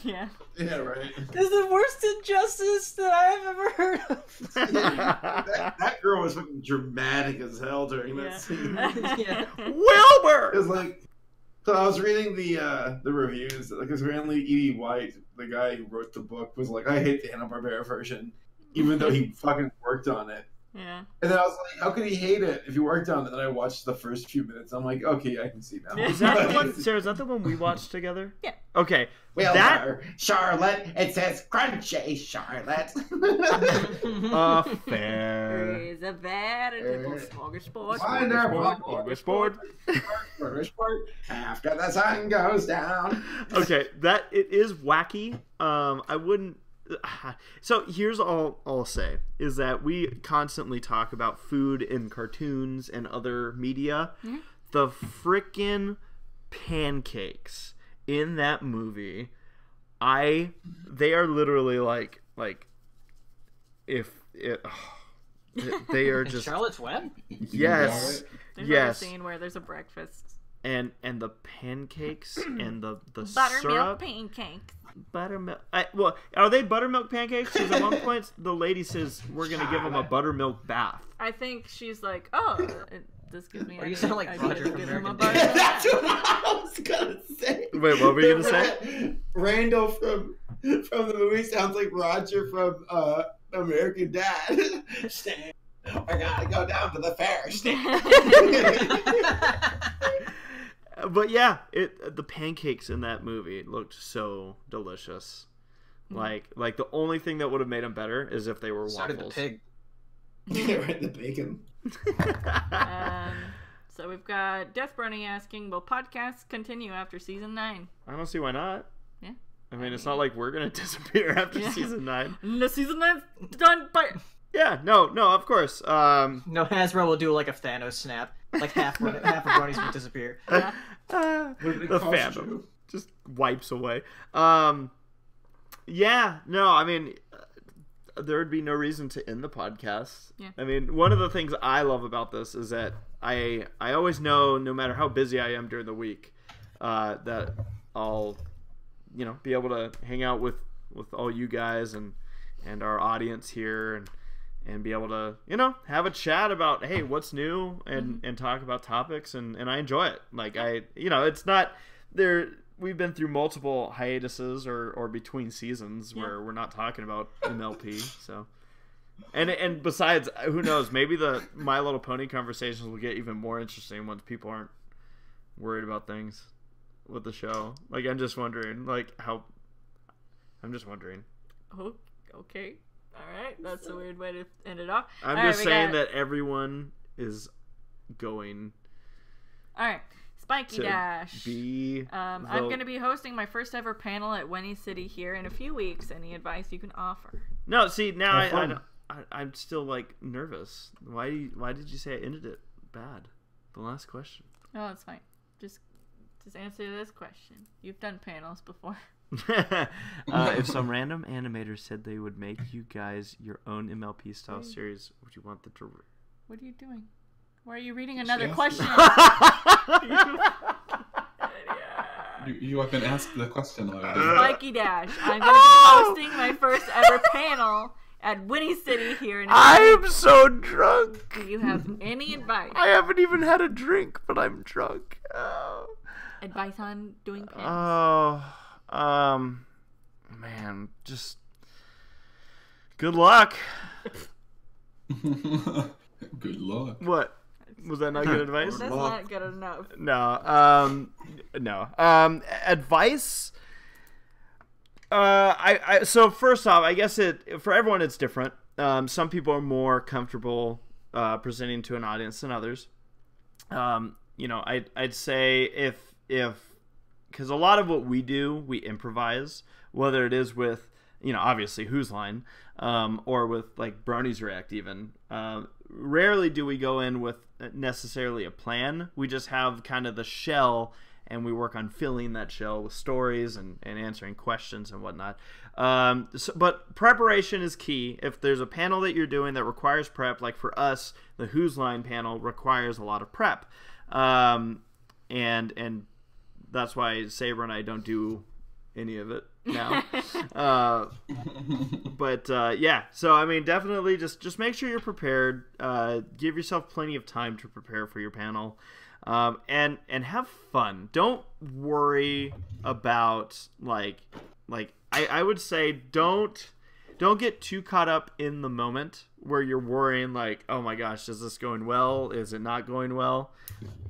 Yeah. Yeah, right. This is the worst injustice that I've ever heard of. that girl was fucking dramatic as hell during Yeah. that scene. Yeah. Wilbur! It was like, so I was reading the reviews, because apparently E.D. White, the guy who wrote the book, was like, I hate the Hanna-Barbera version, even though he fucking worked on it. Yeah. And then I was like, how could he hate it if he worked on it? And then I watched the first few minutes. I'm like, okay, I can see now. Is that the one, Sarah, is that the one we watched together? Yeah. Okay. Well, that... Charlotte, it says crunchy, Charlotte. Fair. Is a veritable smorgasbord. Smorgasbord. After the sun goes down. Okay, that it is wacky. I wouldn't. So here's all I'll say is that we constantly talk about food in cartoons and other media. Mm-hmm. The frickin' pancakes in that movie, they are literally like if it. They are just Charlotte's Web? Yes. There's Yes. a scene where there's a breakfast. And the pancakes and the Buttermilk syrup. pancakes. Buttermilk. Well, are they buttermilk pancakes? Because at one point the lady says we're gonna give them a buttermilk bath. I think she's like, oh, this gives me. Or you sound like idea Roger to from give him a American buttermilk That's bath. what I was gonna say. Wait, what were you gonna say? Randall from the movie sounds like Roger from American Dad. Stan, I gotta go down to the fair. Stan. But yeah, the pancakes in that movie looked so delicious. Like the only thing that would have made them better is if they were So did the waffles. pig. Yeah, right, the bacon. So we've got Death Brony asking, will podcasts continue after season 9? I don't see why not. Yeah. I mean, it's not like we're gonna disappear after season 9. No, season 9's done by... Yeah, no, of course. No, Hasbro will do like a Thanos snap. Like half of Bronies would disappear. The cost fandom you? just wipes away. Yeah, no, I mean, there would be no reason to end the podcast. Yeah. I mean, one of the things I love about this is that I always know, no matter how busy I am during the week, that I'll, be able to hang out with all you guys and our audience here and be able to, have a chat about, hey, what's new and talk about topics and I enjoy it. Like it's not there. We've been through multiple hiatuses or between seasons where we're not talking about MLP. So, and besides, who knows? Maybe the My Little Pony conversations will get even more interesting once people aren't worried about things with the show. Like, I'm just wondering, Oh, okay. All right. That's a weird way to end it off. I'm All right, just saying that everyone is going. All right. Spiky to Dash. be I'm going to be hosting my first ever panel at Winnie City here in a few weeks. Any advice you can offer? No, see, now Have fun. I'm still nervous. Why did you say I ended it bad? The last question. No, it's fine. Just answer this question. You've done panels before. If some random animators said they would make you guys your own MLP style series, would you want them to? What are you doing? Why are you reading another Yes. question? You have been asked the question already. Spiky Dash. I'm going to be hosting my first ever panel at Winnie City here in I'm so drunk. Do you have any advice? I haven't even had a drink, but I'm drunk. Oh. Advice on doing panels? Man, just good luck. Good luck. What? Was that not good advice? That's not good enough. No. No. Advice. So first off, I guess for everyone it's different. Some people are more comfortable presenting to an audience than others. I'd say if because a lot of what we do, we improvise, whether it is with obviously Whose Line, or with like Brony's React even. Rarely do we go in with necessarily a plan. We just have kind of the shell, and we work on filling that shell with stories and answering questions and whatnot. But preparation is key. If there's a panel that you're doing that requires prep, like for us, the Whose Line panel requires a lot of prep. And that's why Saber and I don't do any of it now. Yeah, so I mean, definitely just make sure you're prepared. Give yourself plenty of time to prepare for your panel. And have fun. Don't worry about I would say don't get too caught up in the moment where you're worrying like, oh my gosh, is this going well? Is it not going well?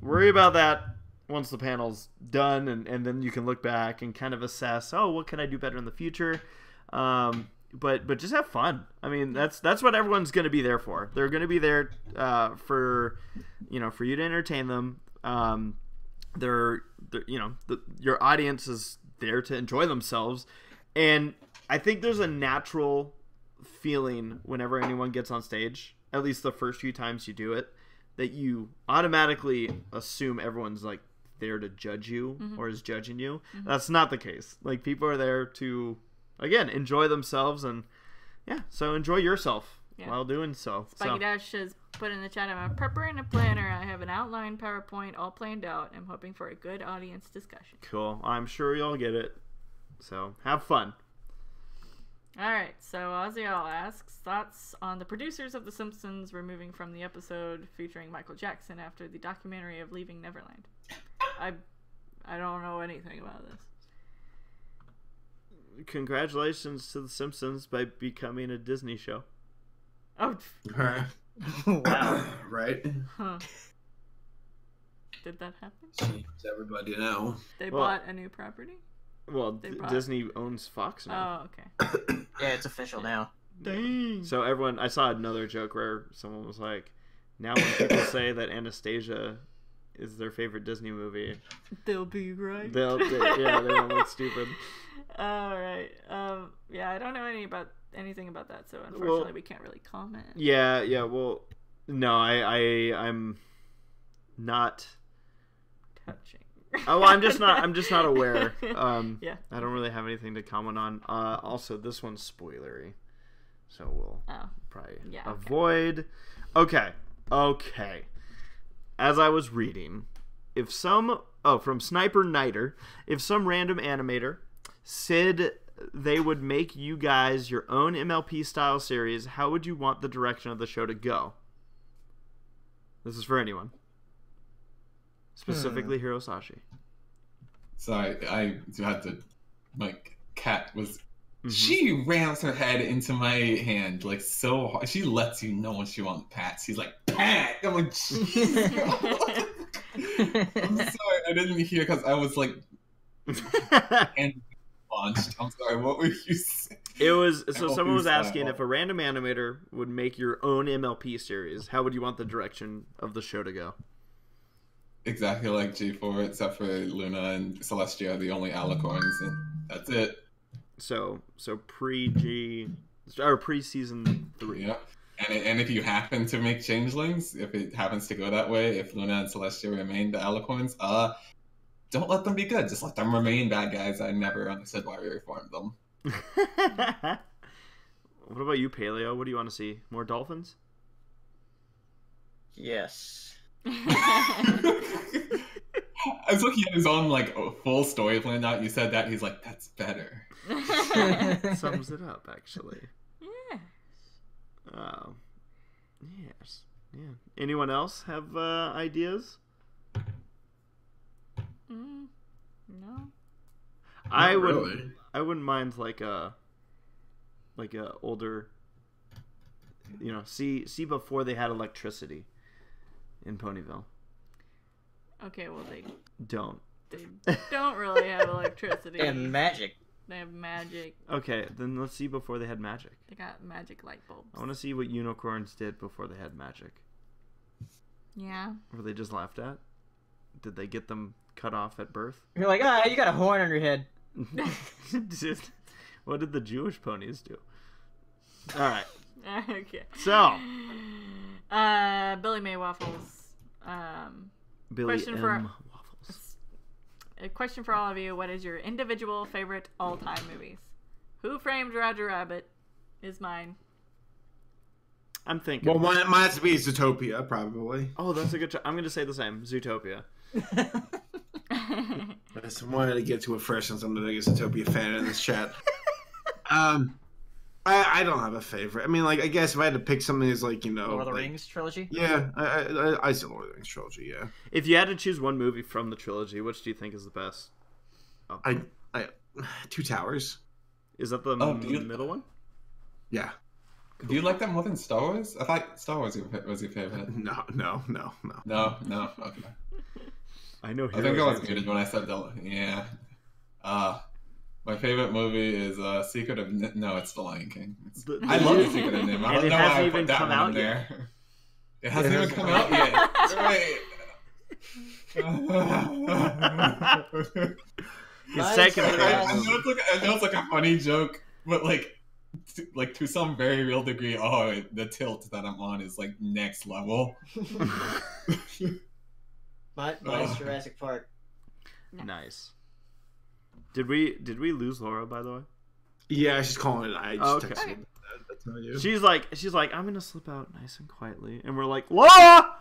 Worry about that once the panel's done, and then you can look back and kind of assess, oh, what can I do better in the future? But just have fun. I mean, that's what everyone's going to be there for. They're going to be there for you to entertain them. Your audience is there to enjoy themselves, and I think there's a natural feeling whenever anyone gets on stage, at least the first few times you do it, that you automatically assume everyone's like there to judge you or is judging you. That's not the case. Like, people are there to, again, enjoy themselves, and so enjoy yourself while doing so. Spiky Dash has put in the chat, I'm preparing a planner. I have an outline PowerPoint all planned out. I'm hoping for a good audience discussion. Cool. I'm sure you'll get it. So have fun. All right, so Oziel asks, thoughts on the producers of The Simpsons removing from the episode featuring Michael Jackson after the documentary of Leaving Neverland? I don't know anything about this. Congratulations to The Simpsons by becoming a Disney show. Oh. Wow. Right? Huh. Did that happen? Seems everybody know. They bought a new property? Well, Disney owns Fox now. Oh, okay. Yeah, it's official now. Dang. So I saw another joke where someone was like, now when people say that Anastasia is their favorite Disney movie, they'll be right. They don't look stupid. All right. I don't know anything about that, so unfortunately we can't really comment. Yeah. Well, no, I'm not touching. Oh, I'm just not aware. Yeah. I don't really have anything to comment on. Also, this one's spoilery, so we'll probably avoid. Okay. As I was reading, from Sniper Niter, if some random animator said they would make you guys your own MLP style series, how would you want the direction of the show to go? This is for anyone. Specifically Hirosashi. Sorry, I had to. My cat was. She rams her head into my hand like so hard. She lets you know when she wants pats. She's like, pat! I'm like, jeez. I'm sorry, I didn't hear because I was like. And launched. I'm sorry, what were you saying? It was someone was asking if a random animator would make your own MLP series, how would you want the direction of the show to go? Exactly like G4, except for Luna and Celestia are the only alicorns, and that's it. So pre-G or pre-season 3. Yeah, and if you happen to make changelings, if it happens to go that way, if Luna and Celestia remain the alicorns, don't let them be good. Just let them remain bad guys. I never understood why we reformed them. What about you, Paleo? What do you want to see? More dolphins? Yes. It's like he had his own like full story planned out. You said that, he's like, that's better. Sums it up, actually. Yeah. Yes. Yeah. Anyone else have ideas? No. I would. Really. I wouldn't mind like a older. See before they had electricity in Ponyville. Okay, well they Don't. don't really have electricity. And magic. They have magic. Okay, then let's see before they had magic. They got magic light bulbs. I want to see what unicorns did before they had magic. Yeah. Were they just laughed at? Did they get them cut off at birth? You're like, you got a horn on your head. What did the Jewish ponies do? All right. Okay. So, Billy May Waffles. Billy Question M. for- Waffles. A question for all of you: what is your individual favorite all-time movies? Who Framed Roger Rabbit is mine. I'm thinking. Well, mine has to be Zootopia, probably. Oh, that's a good. I'm going to say the same. Zootopia. I just wanted to get to it first since I'm the biggest Zootopia fan in this chat. I don't have a favorite. I mean, like, I guess if I had to pick something that's like, Lord of the Rings trilogy? Yeah, I say Lord of the Rings trilogy, yeah. If you had to choose one movie from the trilogy, which do you think is the best? I Two Towers. Is that the middle one? Yeah. Do you like that more than Star Wars? I thought Star Wars was your favorite. No. No, okay. I know. I think I was muted when I said that. Yeah. My favorite movie is Secret of No, it's The Lion King. I love The Secret of Nim. I don't know why I put that one in there. It hasn't even come out yet. Right. His second I know it's like a funny joke, but like to some very real degree, the tilt that I'm on is like next level. Mine's Jurassic Park. Nice. Did we lose Laura, by the way? Yeah, she's calling it. I just okay. texted her. That's how you. She's like, I'm gonna slip out nice and quietly, and we're like, Laura,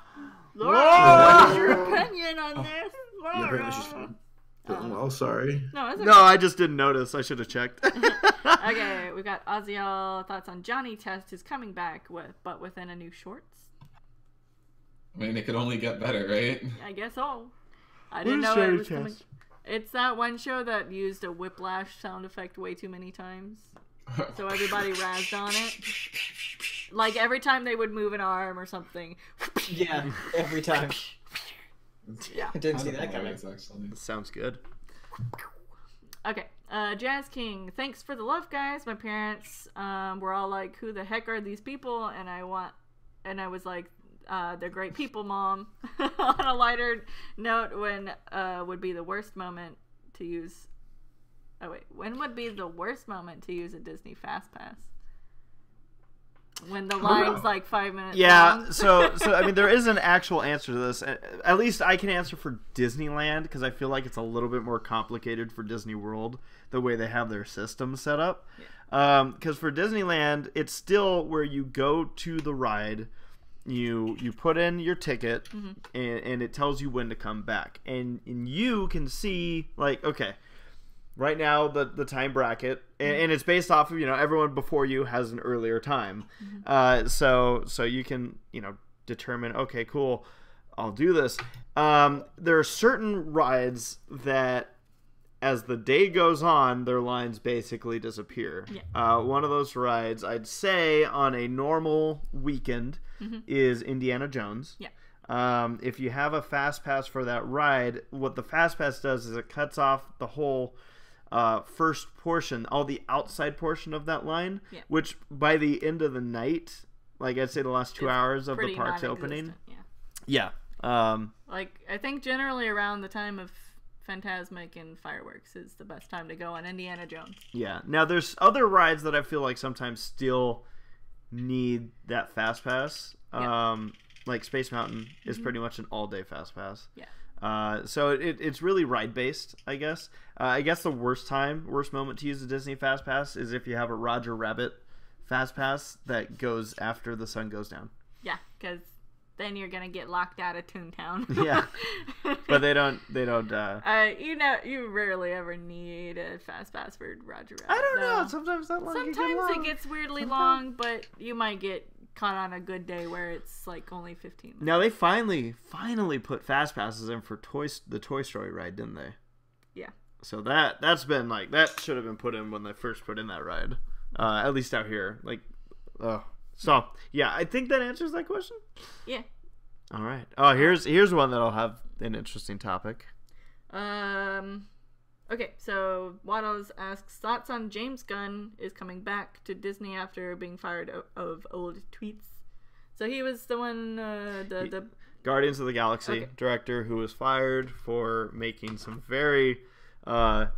What's your opinion on this, Laura? Yeah, apparently she's fine. Well, sorry. No, it's okay. No, I just didn't notice. I should have checked. Okay, we got Oziel thoughts on Johnny Test is coming back but within a new shorts. I mean, it could only get better, right? I guess so. I didn't know it was coming. It's that one show that used a whiplash sound effect way too many times. So everybody razzed on it. Like every time they would move an arm or something. Yeah, every time. Yeah. I didn't see that coming. Sounds good. Okay. Jazz King, thanks for the love, guys. My parents were all like, who the heck are these people? And I was like, they're great people, Mom. On a lighter note, when would be the worst moment to use... Oh, wait. When would be the worst moment to use a Disney Fast Pass? When the line's like 5 minutes long? so I mean, there is an actual answer to this. At least I can answer for Disneyland, because I feel like it's a little bit more complicated for Disney World, the way they have their system set up. Because for Disneyland, it's still where you go to the ride... You put in your ticket, and it tells you when to come back, and you can see, like, okay, right now the time bracket, and it's based off of, everyone before you has an earlier time, so you can determine, okay, cool, I'll do this. There are certain rides that, as the day goes on, their lines basically disappear. One of those rides, I'd say, on a normal weekend, is Indiana Jones. If you have a Fast Pass for that ride, what the Fast Pass does is it cuts off the whole first portion, all the outside portion of that line, which by the end of the night, like I'd say the last 2 hours of the park's opening. Like, I think generally around the time of Fantasmic and Fireworks is the best time to go on Indiana Jones. Yeah. Now, there's other rides that I feel like sometimes still need that Fast Pass. Like Space Mountain is pretty much an all-day Fast Pass. So it's really ride-based, I guess. I guess the worst moment to use a Disney Fast Pass is if you have a Roger Rabbit Fast Pass that goes after the sun goes down. Yeah, because then you're gonna get locked out of Toontown. Yeah, but they don't. You rarely ever need a fast pass for Roger Rabbit. I don't know. Sometimes that long. Sometimes it gets weirdly long, but you might get caught on a good day where it's like only 15 minutes. Now they finally put fast passes in for the Toy Story ride, didn't they? Yeah. So that's been like, that should have been put in when they first put in that ride, at least out here. Like, so yeah, I think that answers that question. Yeah. All right. Oh, here's one that'll have an interesting topic. Okay, so Waddles asks, thoughts on James Gunn is coming back to Disney after being fired of old tweets. So he was the one, the Guardians of the Galaxy director who was fired for making some very, I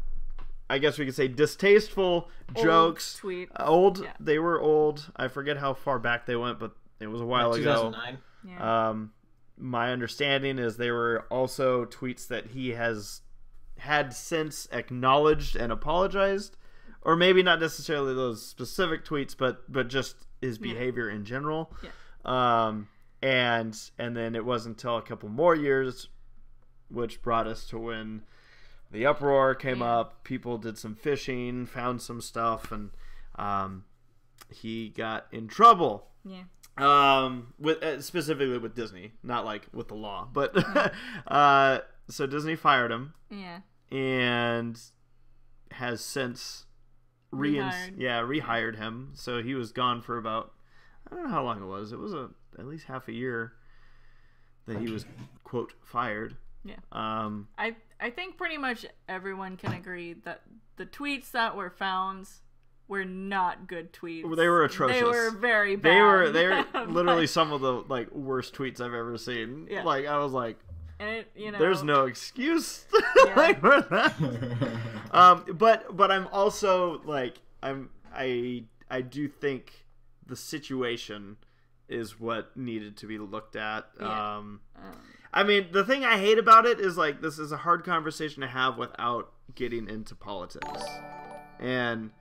guess we could say, distasteful jokes. Tweets. Yeah. They were old. I forget how far back they went, but it was a while ago. 2009. Yeah. My understanding is they were also tweets that he has had since acknowledged and apologized, or maybe not necessarily those specific tweets, but just his behavior in general. Yeah. And then it wasn't until a couple more years, which brought us to when the uproar came up. People did some fishing, found some stuff, and he got in trouble. Yeah. With specifically with Disney, not like with the law, but so Disney fired him. Yeah. And has since rehired him. So he was gone for about, I don't know how long it was. It was at least half a year that he was, quote, fired. Yeah. I think pretty much everyone can agree that the tweets that were found were not good tweets. They were atrocious. They were very bad. They were literally some of the like worst tweets I've ever seen. Yeah. Like I was like, and there's no excuse like for that. But I'm also like I do think the situation is what needed to be looked at. Yeah. I mean, the thing I hate about it is like this is a hard conversation to have without getting into politics, and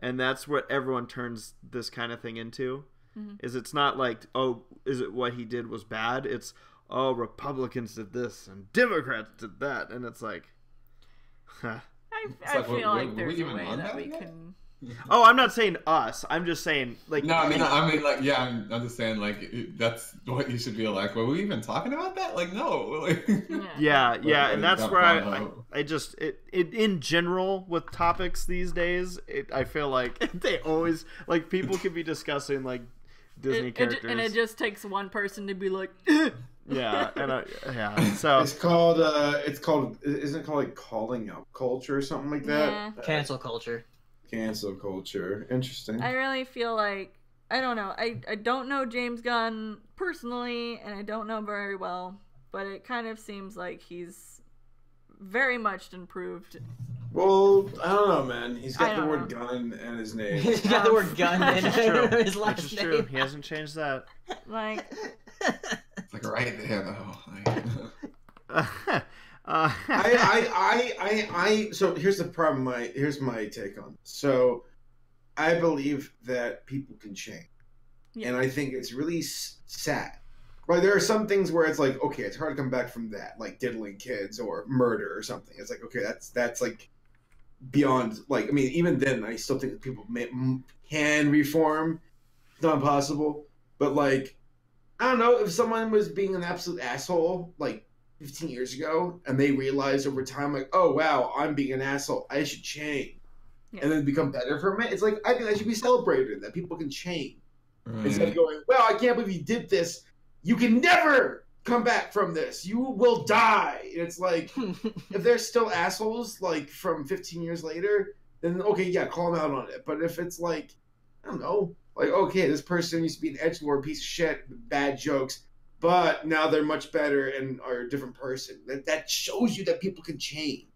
that's what everyone turns this kind of thing into. Mm-hmm. Is it's not like, oh, is it what he did was bad? It's, oh, Republicans did this and Democrats did that, and it's like, huh. I feel like there's a way that we can. Oh, I'm not saying us. I'm just saying like. No, I mean, like, yeah, I'm just saying like that's what you should be like. Were we even talking about that? Like, no. Like, yeah, and that's where I just in general with topics these days, I feel like they always like people could be discussing like Disney characters, and it just takes one person to be like. Yeah, and so it's called isn't it called like calling out culture or something like that? Yeah. Cancel culture. Cancel culture. Interesting. I really feel like I don't know. I don't know James Gunn personally, and I don't know him very well, but it kind of seems like he's very much improved. Well, I don't know, man. He's got the word gun in his name. He's got the word gun in his last Which is name. true. He hasn't changed that. Like. It's like right there, though. So here's the problem. Here's my take on this. So I believe that people can change, and I think it's really sad. Right, there are some things where it's like, okay, it's hard to come back from that, like diddling kids or murder or something. It's like, okay, that's like beyond. Like, I mean, even then, I still think that people can reform. It's not impossible, but like, I don't know if someone was being an absolute asshole, like 15 years ago, and they realized over time, like, oh wow, I'm being an asshole, I should change, and then become better from it. It's like, I think that should be celebrated, that people can change. Instead of going, well, I can't believe you did this, you can never come back from this, you will die. And it's like, if they're still assholes like from 15 years later, then okay, yeah, call them out on it. But if it's like, I don't know, like, okay, this person used to be an edgelord piece of shit, bad jokes, but now they're much better and are a different person. That shows you that people can change.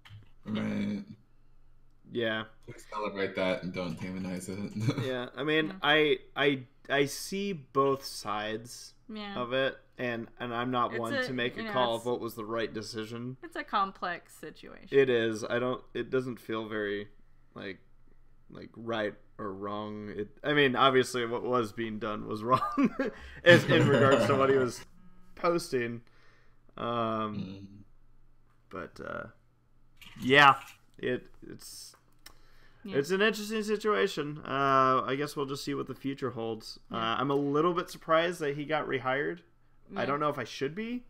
Right. Yeah. Celebrate that and don't demonize it. Yeah, I mean, I see both sides of it, and I'm not one to make a call of what was the right decision. It's a complex situation. It is. It doesn't feel very like right or wrong. I mean, obviously what was being done was wrong as in regards to what he was posting. But yeah, it's an interesting situation. I guess we'll just see what the future holds. I'm a little bit surprised that he got rehired. I don't know if I should be,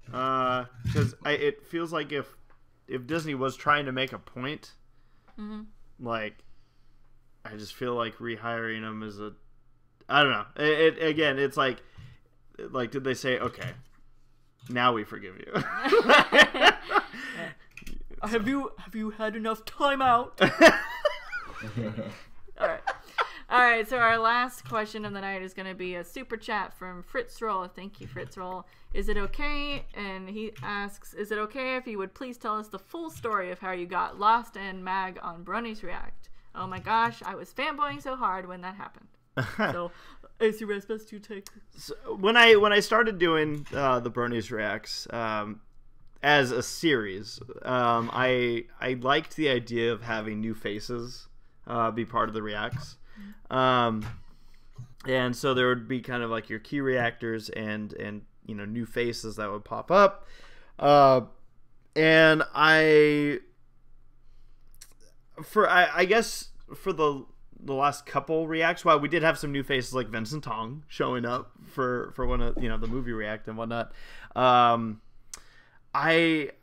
because it feels like if Disney was trying to make a point, like I just feel like rehiring him is I don't know. It's like did they say, okay, now we forgive you? Have you had enough time out? All right, so our last question of the night is going to be a super chat from Fritz Roll. Thank you, Fritz Roll. Is it okay? And he asks, is it okay if you would please tell us the full story of how you got Lost and Mag on Bronies React? Oh my gosh, I was fanboying so hard when that happened. So, ACRacebest, you take. So when I started doing the Bronies Reacts as a series, I liked the idea of having new faces be part of the reacts. And so there would be kind of like your key reactors and new faces that would pop up. And I guess for the last couple reacts, while we did have some new faces like Vincent Tong showing up for one of the movie react and whatnot, I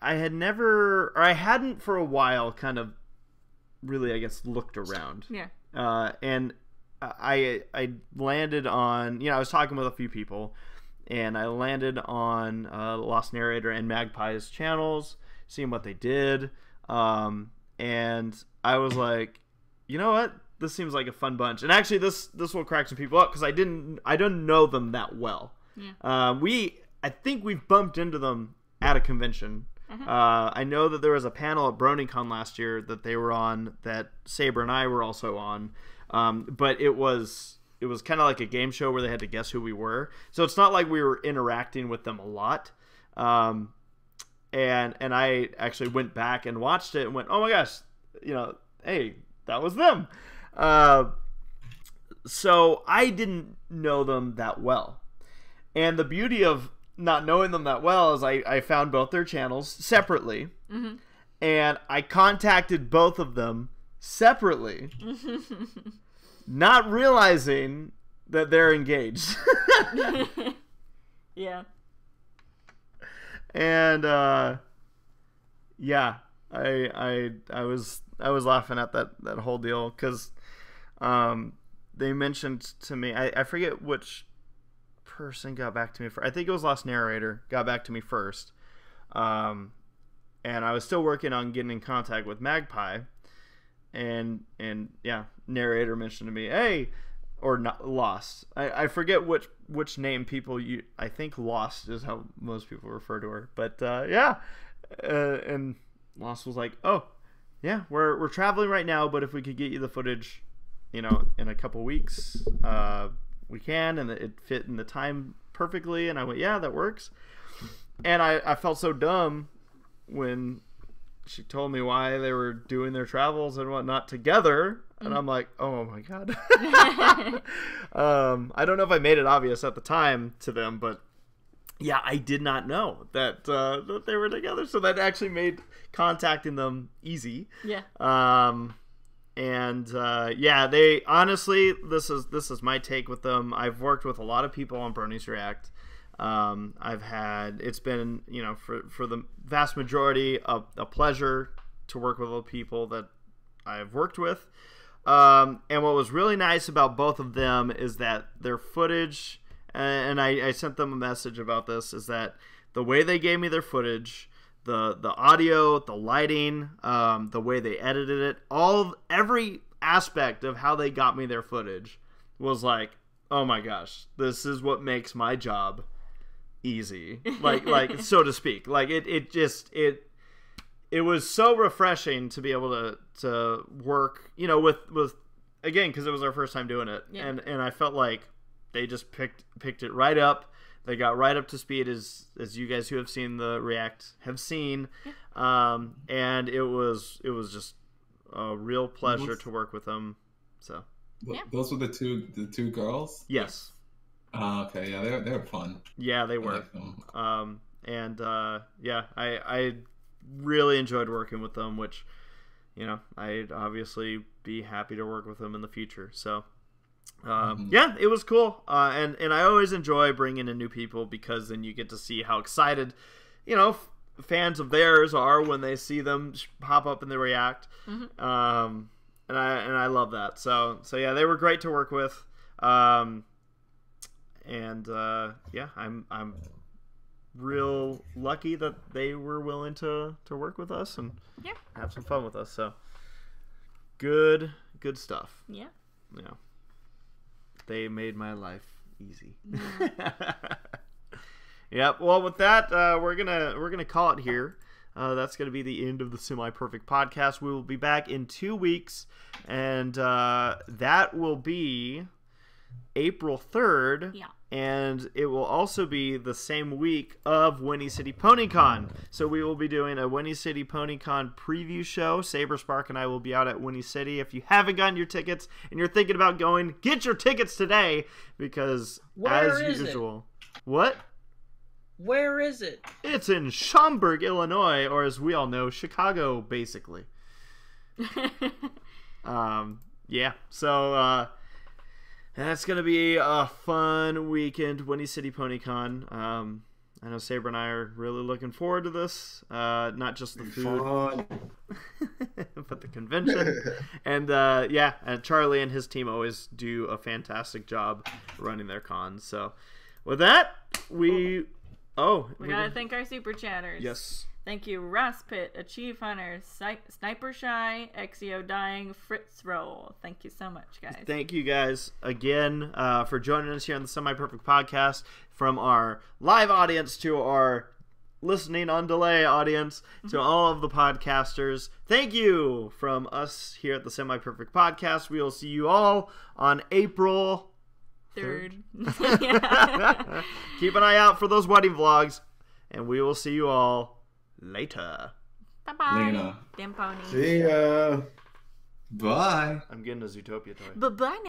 hadn't for a while kind of really, I guess, looked around. Yeah. And I landed on, I was talking with a few people, and I landed on Lost Narrator and Magpie's channels, seeing what they did. And I was like, you know what? This seems like a fun bunch. And actually, this will crack some people up because I didn't know them that well. Yeah. I think we've bumped into them at a convention. I know that there was a panel at BronyCon last year that they were on, that Saber and I were also on, but it was kind of like a game show where they had to guess who we were. So it's not like we were interacting with them a lot. And I actually went back and watched it and went, oh my gosh, hey, that was them. So I didn't know them that well. And the beauty of not knowing them that well is I found both their channels separately, and I contacted both of them separately, not realizing that they're engaged. Yeah. And yeah, I was laughing at that whole deal because they mentioned to me, I forget which person got back to me first. I think it was Lost Narrator got back to me first, and I was still working on getting in contact with Magpie, and yeah, Narrator mentioned to me, hey, or not Lost. I forget which name people I think Lost is how most people refer to her, but yeah, and Lost was like, oh yeah, we're traveling right now, but if we could get you the footage, in a couple weeks, we can, and it fit in the time perfectly. And I went, yeah, that works. And I felt so dumb when she told me why they were doing their travels and whatnot together. And I'm like, oh my God. I don't know if I made it obvious at the time to them, but yeah, I did not know that they were together. So that actually made contacting them easy. Yeah. And yeah, they honestly, this is my take with them. I've worked with a lot of people on Bronies React. It's been, for the vast majority a pleasure to work with the people that I've worked with. And what was really nice about both of them is that their footage, and I sent them a message about this, is that the way they gave me their footage, the audio, the lighting, the way they edited it, every aspect of how they got me their footage was like, oh my gosh, this is what makes my job easy, like so to speak. Like it was so refreshing to be able to work, with again, because it was our first time doing it, yeah. and I felt like they just picked it right up. They got right up to speed as you guys who have seen the React have seen, and it was just a real pleasure to work with them. So those were the two girls. Yes. Okay, yeah, they were fun. Yeah, they I were. liked them. I really enjoyed working with them, which, you know, I'd obviously be happy to work with them in the future. So, yeah, it was cool. And I always enjoy bringing in new people because then you get to see how excited, you know, fans of theirs are when they see them pop up and they react. And I love that. So yeah, they were great to work with. Yeah, I'm real lucky that they were willing to work with us and have some fun with us. So good stuff. Yeah. Yeah. They made my life easy. Yep. Well, with that, we're gonna call it here. That's gonna be the end of the Semi-Perfect podcast. We will be back in 2 weeks, and that will be April 3rd. Yeah. And it will also be the same week of Winnie City PonyCon. So we will be doing a Winnie City PonyCon preview show. SaberSpark and I will be out at Winnie City. If you haven't gotten your tickets and you're thinking about going, get your tickets today because Where as is usual. What? Where is it? It's in Schaumburg, Illinois, or as we all know, Chicago, basically. Yeah. So that's going to be a fun weekend, Winnie City PonyCon. I know Saber and I are really looking forward to this. Not just the food, but the convention. And and Charlie and his team always do a fantastic job running their cons. So with that, we gotta thank our super chatters. Yes. Thank you, Ross Pitt, Achieve Hunter, Sniper Shy, Exio Dying, Fritz Roll. Thank you so much, guys. Thank you guys again for joining us here on the Semi-Perfect Podcast. From our live audience to our listening on delay audience to all of the podcasters. Thank you from us here at the Semi-Perfect Podcast. We will see you all on April 3rd. Keep an eye out for those wedding vlogs, and we will see you all later. Bye-bye. Lena. Dim Pony. See ya. Bye. I'm getting a Zootopia toy. Bye-bye.